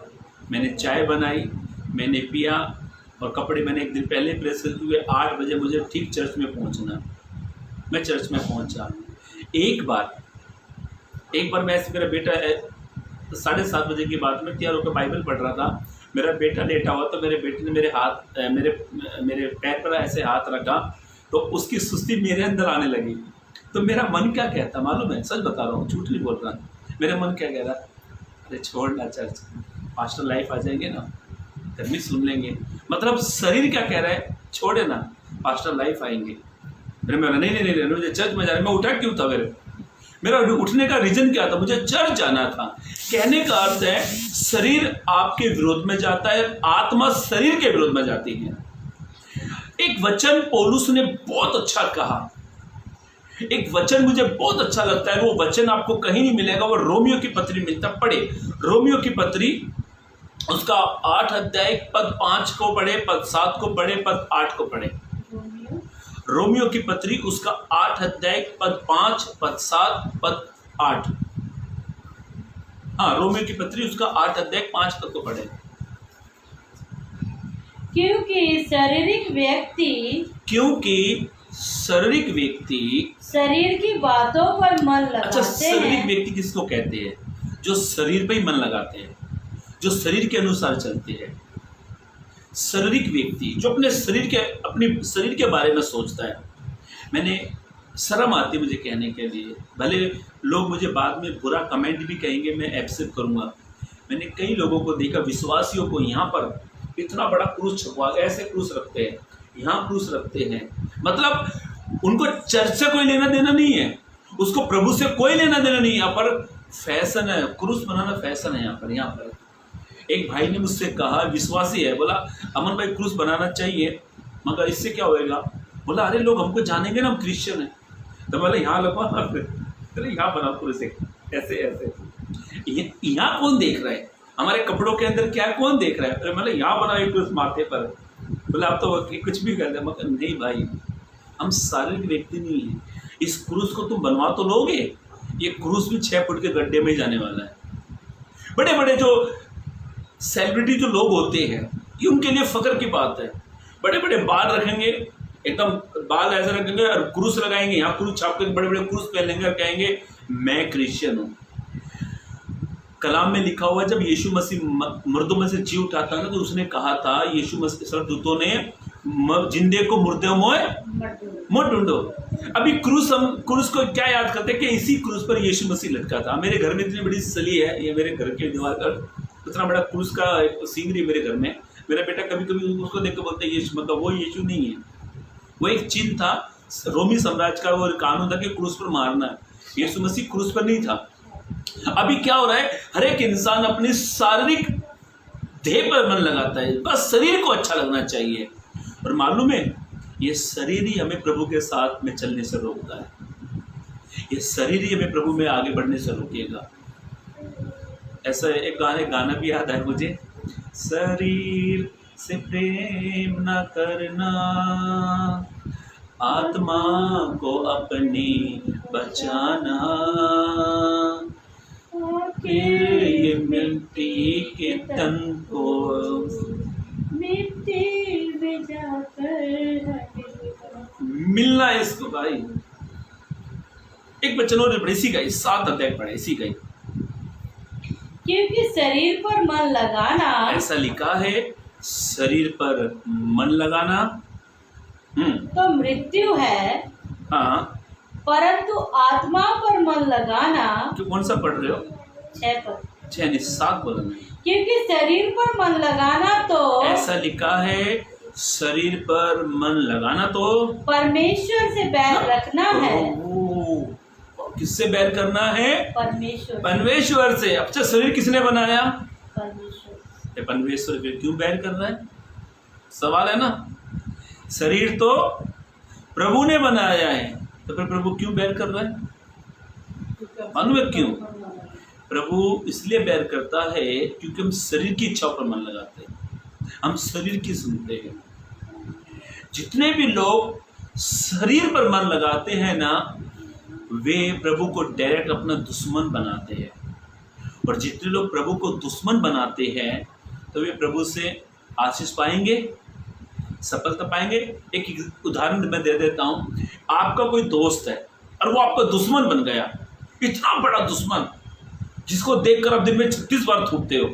मैंने चाय बनाई, मैंने पिया, और कपड़े मैंने एक दिन पहले प्रेस करते हुए 8 बजे मुझे ठीक चर्च में पहुंचना। मैं चर्च में पहुंचा। एक बार मैं ऐसे, मेरा बेटा 7:30 बजे की बात में तैयार होकर बाइबल पढ़ रहा था। मेरा बेटा लेटा हुआ, तो मेरे बेटे ने मेरे पैर पर ऐसे हाथ रखा, तो उसकी सुस्ती मेरे अंदर आने लगी। तो मेरा मन क्या कहता मालूम है? सच बता रहा हूँ, झूठ नहीं बोल रहा। मेरा मन क्या कह रहा? अरे छोड़ ना चर्च, पास्टर लाइफ आ जाएंगे ना, घर में सुन लेंगे। मतलब शरीर क्या कह रहा है? छोड़े ना, पास्टर लाइफ आएंगे। फिर मैं नहीं, मुझे चर्च में जाना। मैं उठा क्यों था? मेरा उठने का रीजन क्या था? मुझे चर्च जाना था। कहने का अर्थ है, शरीर आपके विरोध में जाता है, आत्मा शरीर के विरोध में जाती है। एक वचन पौलुस ने बहुत अच्छा कहा, एक वचन मुझे बहुत अच्छा लगता है, वो वचन आपको कहीं नहीं मिलेगा, वो रोमियो की पत्री मिलता। पढ़े रोमियो की पत्री, उसका 8 अध्याय पद 5 को पढ़े, पद 7 को पढ़े, पद 8 को पढ़े। रोमियो की पत्री उसका 8 अध्याय पद 5, पद 7, पद 8। हाँ, रोमियो की पत्री उसका 8 अध्याय 5 पद को पढ़े। क्योंकि शारीरिक व्यक्ति शरीर की बातों पर मन लगाते अच्छा, शारीरिक हैं। व्यक्ति किसको कहते हैं? जो शरीर पे ही मन लगाते हैं, जो शरीर के अनुसार चलते हैं। शारीरिक व्यक्ति जो अपने शरीर के बारे में सोचता है। मैंने शर्म आती मुझे कहने के लिए, भले लोग मुझे बाद में बुरा कमेंट भी कहेंगे, मैं एक्सेप्ट करूंगा। मैंने कई लोगों को देखा, विश्वासियों को, यहाँ पर इतना बड़ा क्रूस छपवा, ऐसे क्रूस रखते हैं, यहाँ क्रूस रखते हैं। मतलब उनको चर्च से कोई लेना देना नहीं है, उसको प्रभु से कोई लेना देना नहीं है। यहाँ पर फैशन है, क्रूस बनाना फैशन है। यहाँ पर एक भाई ने मुझसे कहा, विश्वासी है, बोला अमन भाई क्रूस बनाना चाहिए, मगर इससे क्या होएगा? बोला अरे लोग हमको जानेंगे ना हम क्रिश्चियन है। तो बोला यहाँ लगवा, अरे यहाँ बनाओ क्रूस, ऐसे ऐसे। यहाँ कौन देख रहा है? हमारे कपड़ों के अंदर क्या कौन देख रहा है? अरे मतलब यहाँ बनाओ एक क्रूस माथे पर। बोला आप तो कुछ भी कर दे, मगर नहीं भाई, हम शारीरिक व्यक्ति नहीं है। इस क्रूस को तुम बनवा तो लोगे, ये क्रूस भी 6 फुट के गड्ढे में ही जाने वाला है। बड़े बड़े जो सेलिब्रिटी जो लोग होते हैं, ये उनके लिए फख्र की बात है। बड़े बड़े बाल रखेंगे, एकदम बाल ऐसे रखेंगे और क्रूस लगाएंगे, यहाँ क्रूस छाप कर बड़े बड़े क्रूस पहन लेंगे और कहेंगे मैं क्रिश्चियन हूँ। कलाम में लिखा हुआ, जब यीशु मसीह मुर्दों में से जी उठाता ना, तो उसने कहा था, यीशु मसीह स्वर्गदूतों ने जिंदे को मुर्दे मोड़ ढूंढो। अभी क्रूस, हम क्रूस को क्या याद करते हैं कि इसी क्रूस पर यीशु मसीह लटका था। मेरे घर में इतनी बड़ी सली है, ये मेरे घर के दीवार पर इतना बड़ा क्रूस का एक सीनरी मेरे घर में। मेरा बेटा कभी कभी उसको देख कर बोलता है यीशु, मतलब वो यीशु नहीं है, वो एक चिन्ह था, रोमी साम्राज्य का वो कानून था कि क्रूस पर मारना है। यीशु मसीह क्रूस पर नहीं था। अभी क्या हो रहा है, हर एक इंसान अपनी शारीरिक देह पर मन लगाता है, बस शरीर को अच्छा लगना चाहिए। और मालूम है, ये शरीर ही हमें प्रभु के साथ में चलने से रोकता है। ये शरीर ही हमें प्रभु में आगे बढ़ने से रोकेगा। ऐसा एक गाना भी याद है मुझे, शरीर से प्रेम न करना, आत्मा को अपनी बचाना, ये मिट्टी के तन को मिट्टी में जाकर मिलना है इसको भाई। एक बच्चन और इसी का 7 अध्याय पढ़े, इसी का। क्योंकि शरीर पर मन लगाना, ऐसा लिखा है, शरीर पर मन लगाना तो मृत्यु है, हाँ, परंतु आत्मा पर मन लगाना। तो कौन सा पढ़ रहे हो? 6 पर 6 नहीं 7 बोलना। क्योंकि शरीर पर मन लगाना तो, ऐसा लिखा है, शरीर पर मन लगाना तो परमेश्वर से बैर रखना है। किससे बैर करना है? परमेश्वर से। अच्छा, शरीर किसने बनाया? परमेश्वर। परमेश्वर पे क्यों बैर कर रहा है? सवाल है ना। शरीर तो प्रभु ने बनाया है, तो फिर प्रभु क्यों बैर कर रहा है? मालूम है क्यों? प्रभु इसलिए बैर करता है क्योंकि हम शरीर की इच्छाओं पर मन लगाते हैं, हम शरीर की सुनते हैं। जितने भी लोग शरीर पर मन लगाते हैं ना, वे प्रभु को डायरेक्ट अपना दुश्मन बनाते हैं। और जितने लोग प्रभु को दुश्मन बनाते हैं, तो वे प्रभु से आशीष पाएंगे, सफलता पाएंगे। एक उदाहरण मैं दे देता हूँ। आपका कोई दोस्त है और वो आपका दुश्मन बन गया, इतना बड़ा दुश्मन जिसको देखकर आप दिन में 36 बार थूकते हो,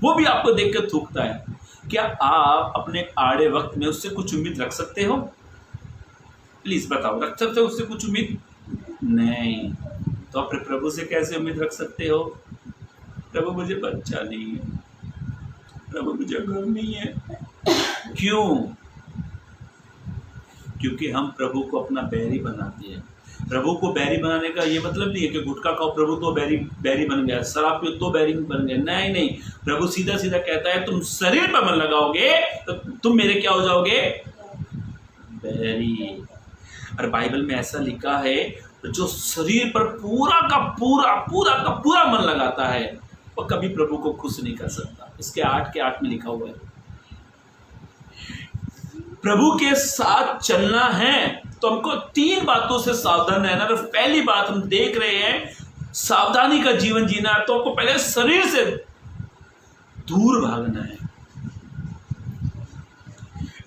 वो भी आपको देखकर थूकता है। क्या आप अपने आड़े वक्त में उससे कुछ उम्मीद रख सकते हो? प्लीज बताओ, रख सकते हो उससे कुछ उम्मीद? नहीं। तो अपने प्रभु से कैसे उम्मीद रख सकते हो? प्रभु मुझे बच्चा नहीं है, प्रभु मुझे घर नहीं है। क्यों? क्योंकि हम प्रभु को अपना बैरी बनाते हैं। प्रभु को बैरी बनाने का ये मतलब नहीं है कि गुटखा खाओ प्रभु तो बैरी बन गया, शराब पियो तो बैरी बन गया। नहीं नहीं, प्रभु सीधा सीधा कहता है, तुम शरीर पर मन लगाओगे तो तुम मेरे क्या हो जाओगे? बैरी। और बाइबल में ऐसा लिखा है, जो शरीर पर पूरा का पूरा मन लगाता है वो कभी प्रभु को खुश नहीं कर सकता। इसके 8 के 8 में लिखा हुआ है, प्रभु के साथ चलना है तो हमको 3 बातों से सावधान रहना। तो पहली बात हम देख रहे हैं, सावधानी का जीवन जीना है तो आपको पहले शरीर से दूर भागना है।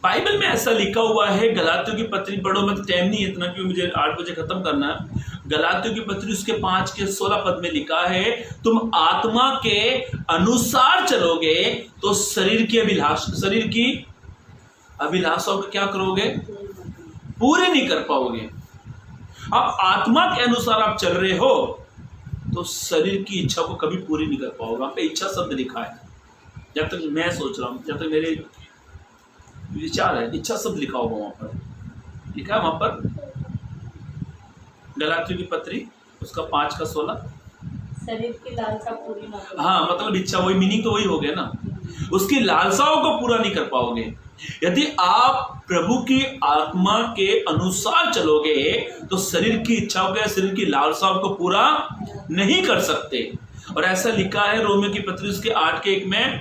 बाइबल में ऐसा लिखा हुआ है, गलातियों की पत्री पढ़ो, मैं तो टाइम नहीं इतना क्योंकि मुझे 8 बजे खत्म करना है। गलातियों की पत्री उसके 5 के 16 पद में लिखा है, तुम आत्मा के अनुसार चलोगे तो शरीर की अभिलाषाओं को क्या करोगे? पूरे नहीं कर पाओगे। अब आत्मा के अनुसार आप चल रहे हो तो शरीर की इच्छा को कभी पूरी नहीं कर पाओगे। वहां पे इच्छा शब्द लिखा है, जब तक मैं सोच रहा हूं, जब तक मेरे विचार है, इच्छा शब्द लिखा होगा वहां पर, लिखा है वहां पर गलातियों की पत्री उसका 5 का 16, शरीर की लालसा पूरी ना हो। हाँ मतलब इच्छा, वही मीनिंग तो वही हो गया ना, उसकी लालसाओं को पूरा नहीं कर पाओगे। यदि आप प्रभु की आत्मा के अनुसार चलोगे तो शरीर की इच्छाओं के, शरीर की लालसाओं को पूरा नहीं कर सकते। और ऐसा लिखा है रोमियो की पत्री उसके 8 के 1 में,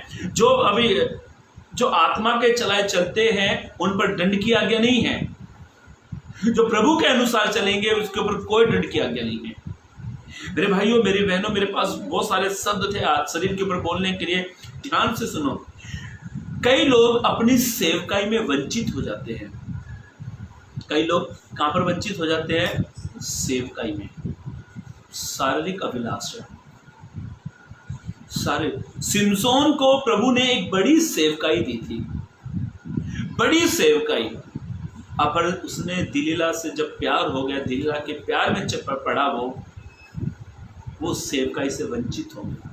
जो आत्मा के चलाए चलते हैं उन पर दंड की आज्ञा नहीं है, जो प्रभु के अनुसार चलेंगे उसके ऊपर कोई दंड की आज्ञा नहीं है। मेरे भाइयों, मेरी बहनों, मेरे पास बहुत सारे शब्द थे आज शरीर के ऊपर बोलने के लिए, ध्यान से सुनो। कई लोग अपनी सेवकाई में वंचित हो जाते हैं। कई लोग कहां पर वंचित हो जाते हैं? सेवकाई में। शारीरिक अभिलाषा। सिमसोन को प्रभु ने एक बड़ी सेवकाई दी थी, बड़ी सेवकाई। पर उसने दिलीला से जब प्यार हो गया, दिलीला के प्यार में चप्पड़ पड़ा, वो सेवकाई से वंचित हो गया।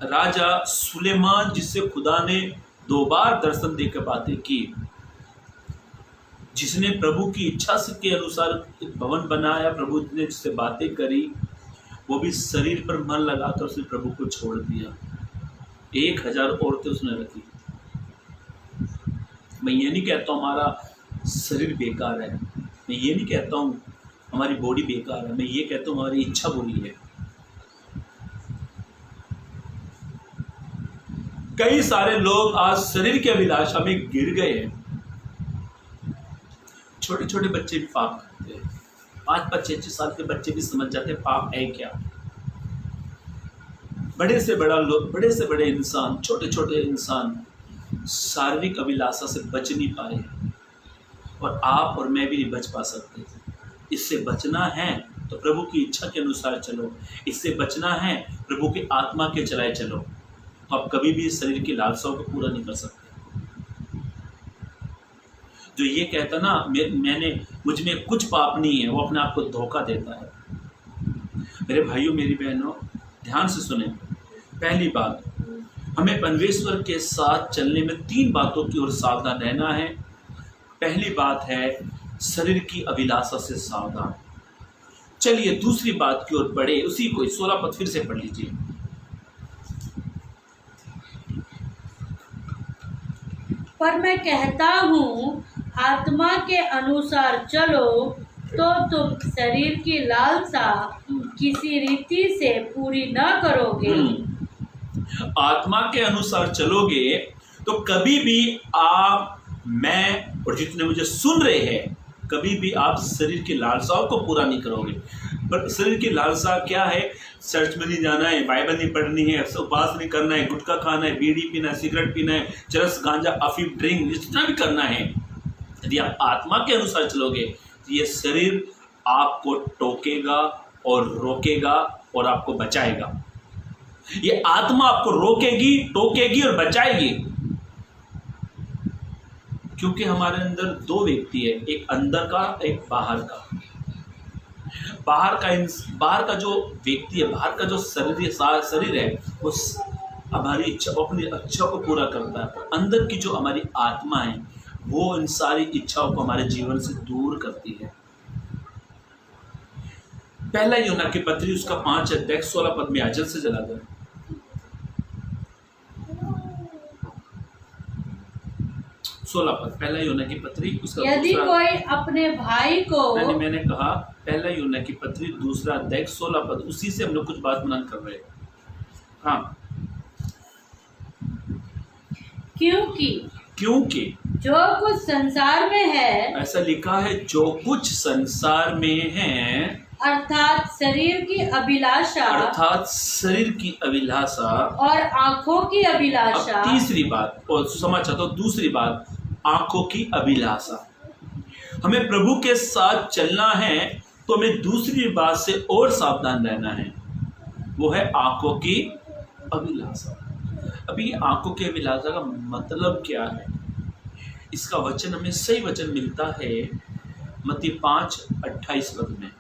राजा सुलेमान, जिससे खुदा ने 2 बार दर्शन देकर बातें की, जिसने प्रभु की इच्छा से के अनुसार एक भवन बनाया, प्रभु ने जिससे बातें करी, वो भी शरीर पर मन लगाकर उसने प्रभु को छोड़ दिया। 1000 औरतें उसने रखी। मैं ये नहीं कहता हूँ हमारा शरीर बेकार है, मैं ये नहीं कहता हूँ हमारी बॉडी बेकार है, मैं ये कहता हूँ हमारी इच्छा बुरी है। कई सारे लोग आज शरीर की अभिलाषा में गिर गए हैं। छोटे छोटे बच्चे भी पाप करते हैं, 5-5, 6-6 साल के बच्चे भी समझ जाते हैं पाप है क्या। बड़े से बड़े इंसान, छोटे छोटे इंसान शारीरिक अभिलाषा से बच नहीं पाए, और आप और मैं भी नहीं बच पा सकते। इससे बचना है तो प्रभु की इच्छा के अनुसार चलो, इससे बचना है प्रभु की आत्मा के चलाए चलो, तो आप कभी भी शरीर की लालसाओं को पूरा नहीं कर सकते। जो ये कहता ना मुझ में कुछ पाप नहीं है, वो अपने आप को धोखा देता है। मेरे भाइयों, मेरी बहनों, ध्यान से सुने। पहली बात, हमें परमेश्वर के साथ चलने में 3 बातों की ओर सावधान रहना है। पहली बात है शरीर की अभिलाषा से सावधान। चलिए दूसरी बात की ओर बढ़े, उसी को 16 पद फिर से पढ़ लीजिए। पर मैं कहता हूँ, आत्मा के अनुसार चलो तो तुम शरीर की लालसा किसी रीति से पूरी न करोगे। आत्मा के अनुसार चलोगे तो कभी भी आप, मैं और जितने मुझे सुन रहे हैं, कभी भी आप शरीर की लालसाओं को पूरा नहीं करोगे। पर शरीर की लालसा क्या है? चर्च में नहीं जाना है, बाइबल नहीं पढ़नी है, उपवास नहीं करना है, गुटखा खाना है, बीड़ी पीना है, सिगरेट पीना है, चरस, गांजा, अफीम, ड्रिंक, जितना भी करना है। यदि आप आत्मा के अनुसार चलोगे तो ये शरीर आपको टोकेगा और रोकेगा और आपको बचाएगा। ये आत्मा आपको रोकेगी, टोकेगी और बचाएगी, क्योंकि हमारे अंदर 2 व्यक्ति है, एक अंदर का, एक बाहर का। बाहर का जो व्यक्ति है, बाहर का जो शरीर है, वो हमारी इच्छा, अपनी इच्छा को पूरा करता है। पर अंदर की जो हमारी आत्मा है, वो इन सारी इच्छाओं को हमारे जीवन से दूर करती है। पहला यूहन्ना की पत्री उसका 5 अध्याय 16 पद में जल्द से जला दो। 16 पद, पहला यूहन्ना की पत्री उसका यदि दूसरा, कोई अपने भाई को नहीं मैंने कहा पहला यूहन्ना की पत्री दूसरा अध्याय 16 पद, उसी से हम लोग कुछ बात मनन कर रहे हैं। हाँ, क्योंकि जो कुछ संसार में है, ऐसा लिखा है, जो कुछ संसार में है, अर्थात शरीर की अभिलाषा अर्थात शरीर की अभिलाषा और आंखों की अभिलाषा। अब तीसरी बात, और समझ चाहता हूँ दूसरी बात, आंखों की अभिलाषा। हमें प्रभु के साथ चलना है तो हमें दूसरी बात से और सावधान रहना है, वो है आंखों की अभिलाषा। अभी आंखों की अभिलाषा का मतलब क्या है? इसका वचन हमें सही वचन मिलता है मत्ती 5:28 पद में,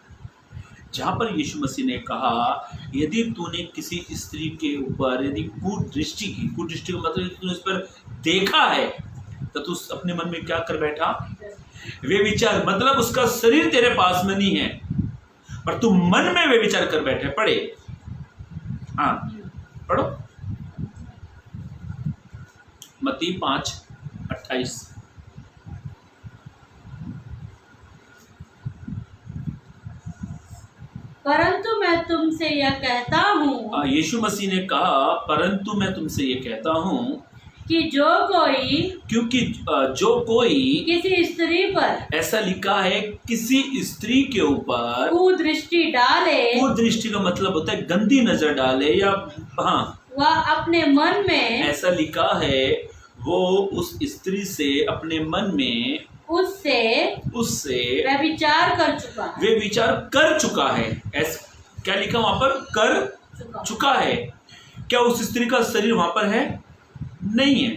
जहाँ पर यीशु मसीह ने कहा, यदि तूने किसी स्त्री के ऊपर यदि कुदृष्टि की, कुदृष्टि का मतलब तूने उस पर देखा है, तो तू अपने मन में क्या कर बैठा? वे विचार, मतलब उसका शरीर तेरे पास में नहीं है पर तू मन में वे विचार कर बैठे। पढ़े, हाँ पढ़ो, मत्ती 5:28। परंतु मैं तुमसे यह कहता हूँ, यीशु मसीह ने कहा, परंतु मैं तुमसे ये कहता हूँ कि जो कोई, क्योंकि जो कोई किसी स्त्री पर, ऐसा लिखा है, किसी स्त्री के ऊपर कुदृष्टि डाले, कुदृष्टि का मतलब होता है गंदी नजर डाले, या हाँ, वह अपने मन में, ऐसा लिखा है, वो उस स्त्री से अपने मन में उससे व्यभिचार कर चुका है। वे विचार कर चुका है। क्या लिखा वहां पर? कर चुका है। क्या उस स्त्री का शरीर वहां पर है? नहीं है।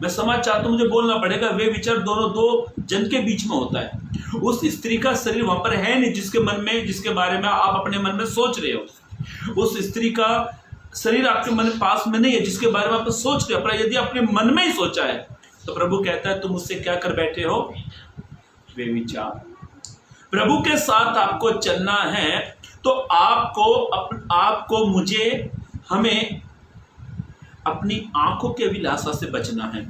मैं समझ चाहता हूं, मुझे बोलना पड़ेगा, वे विचार दोनों दो जन के बीच में होता है। उस स्त्री का शरीर वहां पर है नहीं, जिसके मन में, जिसके बारे में आप अपने मन में सोच रहे हो। उस स्त्री का शरीर आपके मन पास में नहीं है जिसके बारे में आप सोच रहे हो। पर यदि आपने मन में ही सोचा है तो प्रभु कहता है, तुम उससे क्या कर बैठे हो? वे विचार। प्रभु के साथ आपको चलना है तो आपको मुझे, हमें अपनी आंखों के अभिलाषा से बचना है।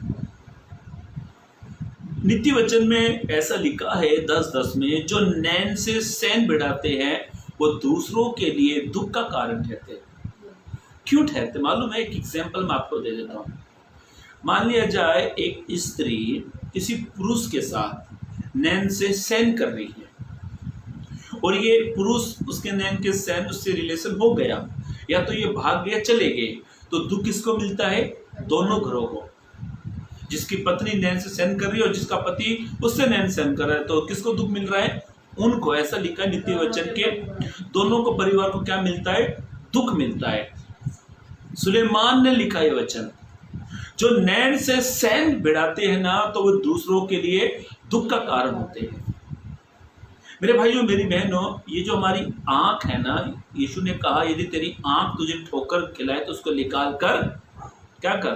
नीति वचन में ऐसा लिखा है 10:10 में, जो नैन से सैन बढ़ाते हैं वो दूसरों के लिए दुख का कारण ठहरते हैं। क्यों ठहरते मालूम है? एक एग्जाम्पल मैं आपको दे देता हूँ। मान लिया जाए एक स्त्री किसी पुरुष के साथ नैन से सैन कर रही है और ये पुरुष उसके नैन के सैन उससे रिलेशन हो गया, या तो ये भाग गया, चले गए, तो दुख किसको मिलता है? दोनों घरों को। जिसकी पत्नी नैन से सैन कर रही है और जिसका पति उससे नैन सैन कर रहा है, तो किसको दुख मिल रहा है? उनको। ऐसा लिखा है नित्य वचन के, दोनों को, परिवार को क्या मिलता है? दुख मिलता है। सुलेमान ने लिखा है वचन, जो नैन से सैन भिड़ाते हैं ना, तो वो दूसरों के लिए दुख का कारण होते हैं। मेरे भाइयों, मेरी बहनों, ये जो हमारी आंख है ना, यीशु ने कहा, यदि तेरी आंख तुझे ठोकर खिलाए तो उसको निकाल कर क्या कर?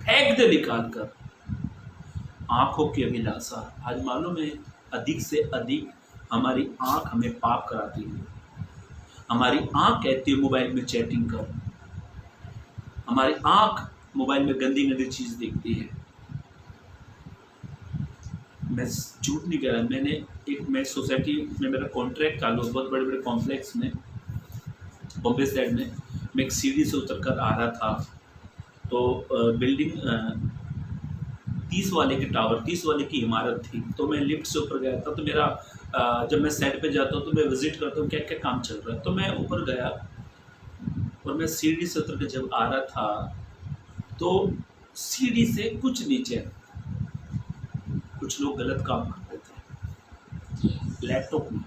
फेंक दे, निकाल कर। आंखों की अभिलाषा। आज मालूम है, अधिक से अधिक हमारी आंख हमें पाप कराती है। हमारी आंख कहती है मोबाइल में चैटिंग कर, हमारी आंख मोबाइल में गंदी गंदी चीज देखती है। मैं झूठ नहीं कह रहा, मैं सोसाइटी में मेरा कॉन्ट्रैक्ट चालू, बहुत बड़े बड़े कॉम्प्लेक्स में बॉम्बे साइड में, मैं एक सीढ़ी से उतर कर आ रहा था, तो बिल्डिंग 30 वाले के टावर, 30 वाले की इमारत थी, तो मैं लिफ्ट से ऊपर गया था। तो मेरा जब मैं साइड पे जाता हूँ तो मैं विजिट करता हूँ क्या क्या काम चल रहा है। तो मैं ऊपर गया और मैं सीढ़ी से उतर के जब आ रहा था तो सीढ़ी से कुछ नीचे कुछ लोग गलत काम करते थे लैपटॉप में।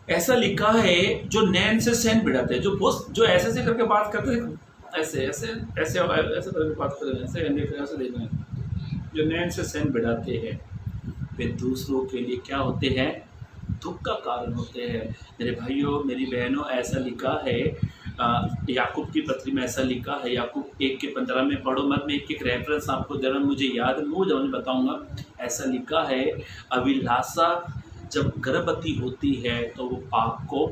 ऐसा लिखा है, जो नैन से सैन भिड़ाते हैं, जो ऐसे से करके बात करते हैं, ऐसे ऐसे ऐसे ऐसे करके बात करते हैं, ऐसे देख रहे हैं, जो नैन से सैन भिड़ाते हैं वे दूसरों के लिए क्या होते हैं? दुख का कारण होते हैं। मेरे भाइयों, मेरी बहनों, ऐसा लिखा है याकूब की पत्री में, ऐसा लिखा है याकूब 1:15 में। पढ़ो मत, मैं एक रेफरेंस आपको दे रहा हूँ, मुझे याद है, वो जब बताऊँगा। ऐसा लिखा है, अभिलाषा जब गर्भवती होती है तो वो पाप को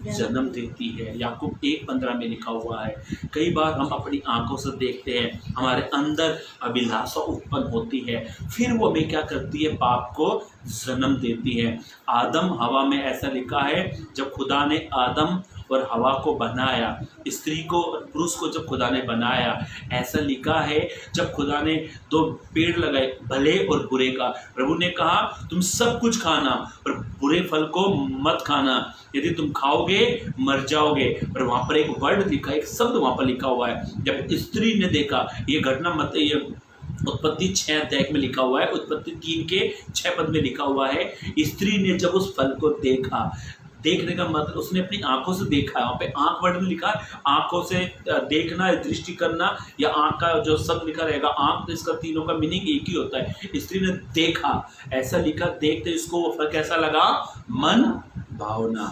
जन्म देती है। याकूब 1:15 में लिखा हुआ है। कई बार हम अपनी आंखों से देखते हैं, हमारे अंदर अभिलाषा उत्पन्न होती है, फिर वो हमें क्या करती है, पाप को जन्म देती है। आदम हवा में ऐसा लिखा है, जब खुदा ने आदम और हवा को बनाया, स्त्री को और पुरुष को जब खुदा ने बनाया, ऐसा लिखा है जब खुदा ने 2 पेड़ लगाए, भले और बुरे का। प्रभु ने कहा तुम सब कुछ खाना पर बुरे फल को मत खाना, यदि तुम खाओगे मर जाओगे। पर वहाँ पर एक वर्ड लिखा, एक शब्द वहाँ पर लिखा हुआ है, जब स्त्री ने देखा। ये घटना मत ये उत्पत्ति 6 अध्याय में लिखा हुआ है, उत्पत्ति 3 के 6 पद में लिखा हुआ है। स्त्री ने जब उस फल को देखा, देखने का मतलब उसने अपनी आंखों से देखा है। वहाँ पे आंख वर्ड में लिखा है, आंखों से देखना, दृष्टि करना, या आंख का जो शब्द लिखा रहेगा आंख, तो इसका तीनों का मीनिंग एक ही होता है। स्त्री ने देखा, ऐसा लिखा, देखते इसको वो फल कैसा लगा, मन भावना,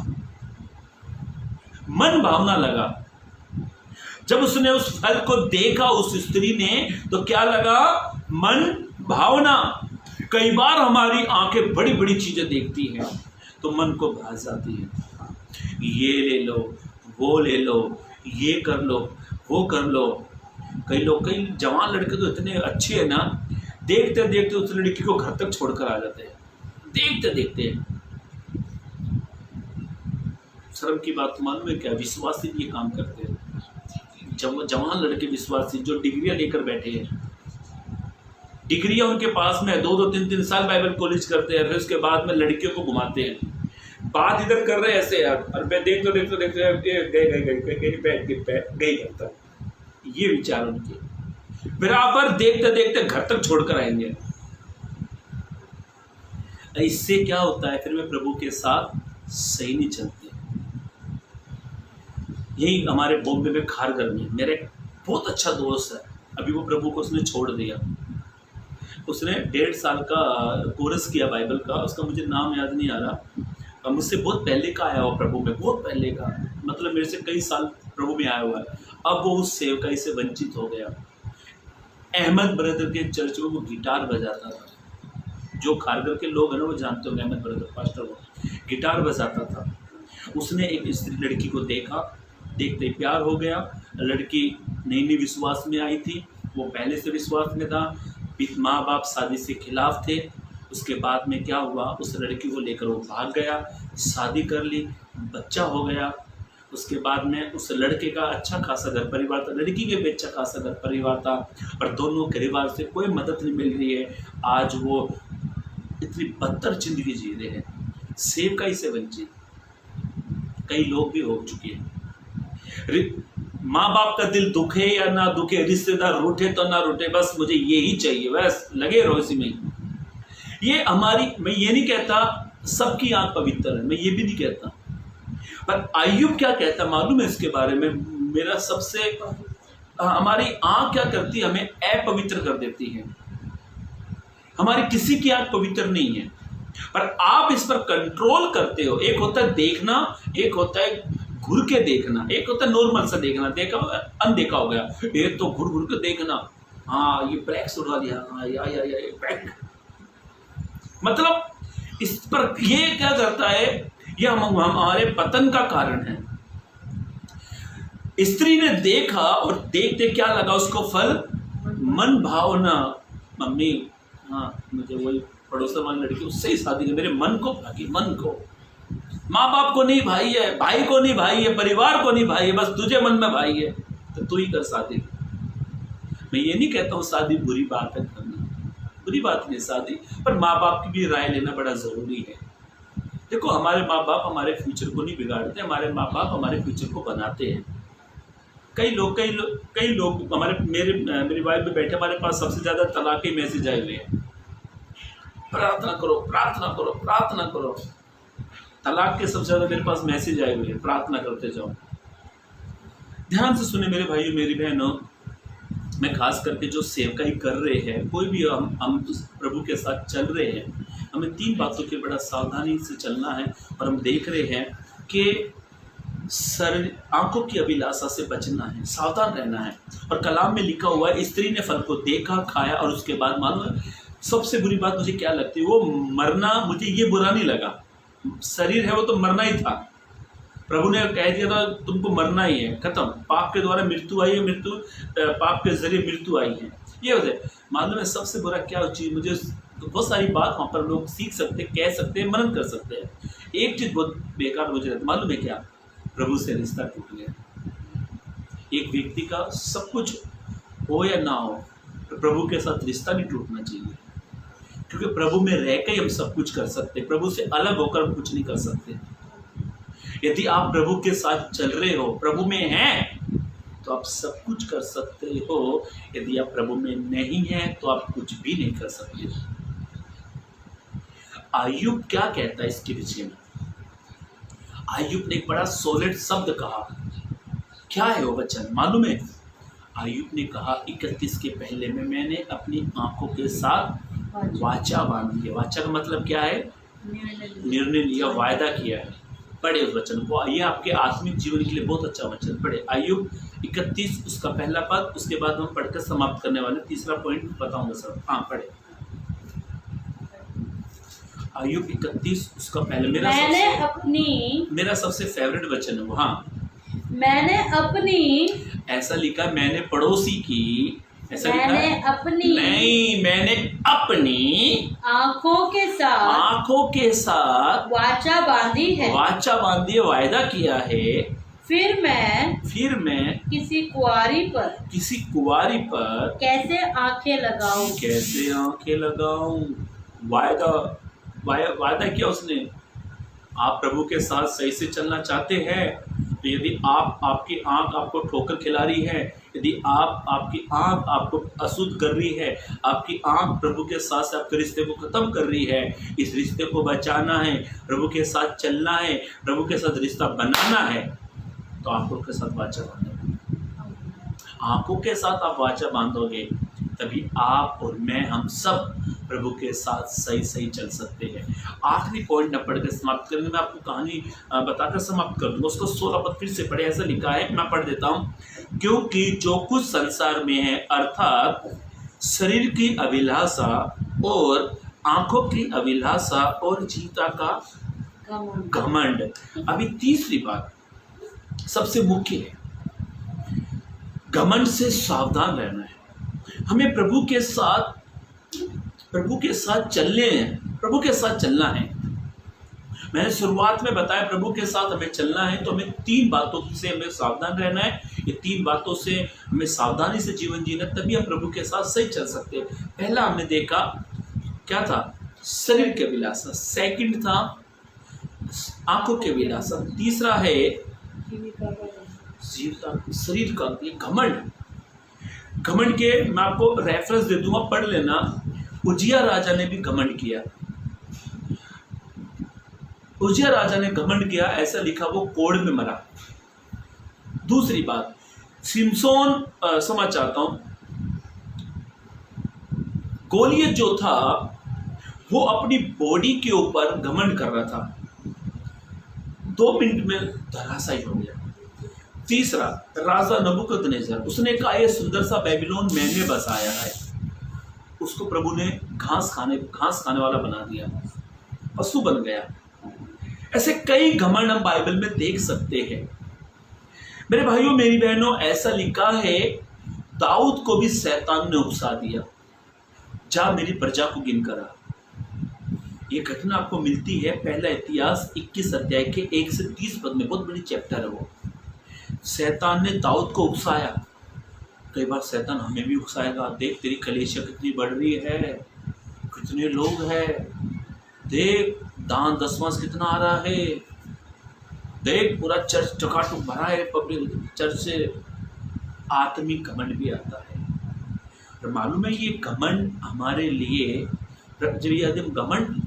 मन भावना लगा। जब उसने उस फल को देखा उस स्त्री ने, तो क्या लगा, मन भावना। कई बार हमारी आंखें बड़ी बड़ी चीजें देखती हैं तो मन को भास जाती है, ये ले लो, वो ले लो, ये कर लो, वो कर लो। कई जवान लड़के तो इतने अच्छे हैं ना, देखते देखते उस लड़की को घर तक छोड़कर आ जाते हैं, देखते देखते। शर्म की बात मालूम है क्या, विश्वासी ये काम करते हैं। जवान लड़के विश्वासी जो डिग्रियां लेकर बैठे हैं, डिग्रियां उनके पास में 2-2, 3-3 साल बाइबल कॉलेज करते हैं, फिर उसके बाद में लड़कियों को घुमाते हैं। बात इधर कर रहे हैं ऐसे यार, और मैं देखते गई करता, ये विचार उनके, बराबर देखते देखते घर तक छोड़कर आएंगे। इससे क्या होता है, फिर मैं प्रभु के साथ सही नहीं चलते। यही हमारे बॉम्बे में खारघर में मेरा एक बहुत अच्छा दोस्त है, अभी वो प्रभु को उसने छोड़ दिया। उसने 1.5 साल का कोर्स किया बाइबल का, उसका मुझे नाम याद नहीं आ रहा, मुझसे बहुत पहले का आया हुआ प्रभु में, बहुत पहले का, मतलब मेरे से कई साल प्रभु में आया हुआ है। अब वो उस सेवकाई से वंचित हो गया। अहमद ब्रदर के चर्च में वो गिटार बजाता था, जो खारघर के लोग हैं ना वो जानते होंगे, अहमद ब्रदर पास्टर वो गिटार बजाता था। उसने एक स्त्री लड़की को देखा, देखते ही प्यार हो गया। लड़की नई नई विश्वास में आई थी, वो पहले से विश्वास में था, माँ बाप शादी से खिलाफ थे। उसके बाद में क्या हुआ, उस लड़की को लेकर वो भाग गया, शादी कर ली, बच्चा हो गया। उसके बाद में उस लड़के का अच्छा खासा घर परिवार था, लड़की के भी अच्छा खासा घर परिवार था, और दोनों परिवार से कोई मदद नहीं मिल रही है। आज वो इतनी बदतर जिंदगी जी रहे हैं, सेवकाई से वंचित कई लोग भी हो चुके हैं। माँ बाप का दिल दुखे या ना दुखे, रिश्तेदार रूठे तो ना रूठे, बस मुझे यही चाहिए, बस लगे रहो इसी में। ये हमारी, मैं ये नहीं कहता सबकी आंख पवित्र है, मैं ये भी नहीं कहता, पर अय्यूब क्या कहता मालूम है इसके बारे में, मेरा सबसे, हमारी आंख क्या करती है, हमें अपवित्र कर देती है। हमारी किसी की आंख पवित्र नहीं है, पर आप इस पर कंट्रोल करते हो। एक होता है देखना, एक होता है घुर के देखना, एक होता है नॉर्मल सा देखना, देखा अनदेखा हो गया, एक तो घुर घुर के देखना, हाँ ये ब्रेक उड़ा दिया, हाँ या ब्रेक, मतलब इस पर ये क्या करता है, ये हमारे पतन का कारण है। स्त्री ने देखा और देखते क्या लगा उसको फल, मन भावना। मम्मी, हाँ मुझे वही पड़ोसन वाली लड़की, उससे ही शादी की, मेरे मन को भागी, मन को, माँ बाप को नहीं भाई है, भाई को नहीं भाई है, परिवार को नहीं भाई है, बस तुझे मन में भाई है तो तू ही कर शादी। मैं ये नहीं कहता हूँ शादी बुरी बात है करना, बुरी बात नहीं शादी, पर माँ बाप की भी राय लेना बड़ा ज़रूरी है। देखो हमारे माँ बाप हमारे फ्यूचर को नहीं बिगाड़ते, हमारे माँ बाप हमारे फ्यूचर को बनाते हैं। कई लोग हमारे, मेरी वाइफ में बैठे, हमारे पास सबसे ज़्यादा तलाक के मैसेज आए हुए हैं, प्रार्थना करो प्रार्थना करो प्रार्थना करो। तलाक के सबसे ज़्यादा मेरे पास मैसेज आए हुए हैं, प्रार्थना करते जाओ। ध्यान से सुने मेरे भाइयों मेरी बहनों, मैं खास करके जो सेवकाई कर रहे हैं, कोई भी हम प्रभु के साथ चल रहे हैं, हमें 3 बातों के बड़ा सावधानी से चलना है। और हम देख रहे हैं कि आंखों की अभिलाषा से बचना है, सावधान रहना है। और कलाम में लिखा हुआ है, स्त्री ने फल को देखा, खाया, और उसके बाद मालूम सबसे बुरी बात मुझे क्या लगती है, वो मरना मुझे ये बुरा नहीं लगा, शरीर है वो तो मरना ही था, प्रभु ने कह दिया था तुमको मरना ही है, खत्म, पाप के द्वारा मृत्यु आई है, मृत्यु पाप के जरिए मृत्यु आई है। ये होता है। मालूम है सबसे बुरा क्या चीज़, मुझे बहुत सारी बात वहाँ पर लोग सीख सकते, कह सकते हैं, मनन कर सकते हैं। एक चीज़ बहुत बेकार मुझे लगता, मालूम है क्या? प्रभु से रिश्ता टूट गया। एक व्यक्ति का सब कुछ हो या ना हो, प्रभु के साथ रिश्ता नहीं टूटना चाहिए, क्योंकि प्रभु में रह के हम सब कुछ कर सकते, प्रभु से अलग होकर हम कुछ नहीं कर सकते। यदि आप प्रभु के साथ चल रहे हो, प्रभु में हैं, तो आप सब कुछ कर सकते हो। यदि आप प्रभु में नहीं हैं तो आप कुछ भी नहीं कर सकते। अय्यूब क्या कहता है इसके विषय में? अय्यूब ने एक बड़ा सॉलिड शब्द कहा। क्या है वो वचन मालूम है? अय्यूब ने कहा 31 के पहले में, मैंने अपनी आंखों के साथ वाचा बांधी है। वाचा का मतलब क्या है? निर्णय लिया, वायदा किया है। पढ़े उस वचन को, ये आपके आत्मिक जीवन के लिए बहुत अच्छा वचन। पढ़े अय्यूब 31 उसका पहला पद, उसके बाद हम पढ़कर समाप्त करने वाले, तीसरा पॉइंट बताऊंगा सर। हाँ पढ़े अय्यूब 31 उसका पहले। मेरा सबसे फेवरेट वचन है वो। हाँ, मैंने अपनी, ऐसा लिखा मैंने पड़ोसी की, ऐसा मैंने लिखा अपनी, नहीं, मैंने अपनी आंखों के साथ वाचा बांधी है, वायदा किया है। फिर मैं किसी कुंवारी पर कैसे आंखें लगाऊं? वायदा किया उसने। आप प्रभु के साथ सही से चलना चाहते हैं तो यदि आपकी आंख आपको ठोकर खिला रही है, यदि आपकी आंख आपको अशुद्ध कर रही है, आपकी आंख प्रभु के साथ से आपके रिश्ते को खत्म कर रही है, इस रिश्ते को बचाना है, प्रभु के साथ चलना है, प्रभु के साथ रिश्ता बनाना है, तो आंखों के साथ वाचा बांधो। आंखों के साथ आप वाचा बांधोगे तभी आप और मैं, हम सब प्रभु के साथ सही चल सकते हैं। आखिरी पॉइंट न पढ़कर समाप्त करेंगे, मैं आपको कहानी बताकर समाप्त कर दूंगा। उसको 16 पद फिर से पढ़े, ऐसा लिखा है, मैं पढ़ देता हूँ। क्योंकि जो कुछ संसार में है, अर्थात शरीर की अभिलाषा और आंखों की अभिलाषा और जीता का घमंड। अभी तीसरी बात सबसे मुख्य है, घमंड से सावधान रहना है। हमें प्रभु के साथ चलना है। मैंने शुरुआत में बताया प्रभु के साथ हमें चलना है, तो हमें 3 बातों से हमें सावधान रहना है। ये 3 बातों से हमें सावधानी से जीवन जीना, तभी हम प्रभु के साथ सही चल सकते हैं। पहला हमने देखा क्या था? शरीर के अभिलाषा। सेकंड था आंखों के अभिलाषा। तीसरा है शरीर का ये घमंड। घमंड के मैं आपको रेफरेंस दे दूंगा, पढ़ लेना। उजिया राजा ने भी घमंड किया। उजिया राजा ने घमंड किया, ऐसा लिखा, वो कोड़ में मरा। दूसरी बात, सिमसोन समझ चाहता हूं, गोलियत जो था वो अपनी बॉडी के ऊपर घमंड कर रहा था, 2 मिनट में धराशायी हो गया। तीसरा, राजा नबूकदनेस्सर, उसने कहा ये सुंदर सा बेबीलोन मैंने बसाया है। उसको प्रभु ने घास खाने वाला बना दिया, पशु बन गया। ऐसे कई घमंड हम बाइबल में देख सकते हैं। मेरे भाइयों मेरी बहनों, ऐसा लिखा है दाऊद को भी शैतान ने उकसा दिया, जा मेरी प्रजा को गिन करा। ये घटना आपको मिलती है पहला इतिहास 21 अध्याय के 1 से 30 पद में, बहुत बड़ी चैप्टर है वो। शैतान ने दाऊद को उकसाया। कई बार शैतान हमें भी उकसाएगा, देख तेरी कलीसिया कितनी बढ़ रही है, कितने लोग हैं, देख दान दसवांश कितना आ रहा है, देख पूरा चर्च टकाटक भरा है, पब्लिक चर्च से। आत्मिक घमंड भी आता है। और मालूम है ये घमंड हमारे लिए, जब यदि हम घमंड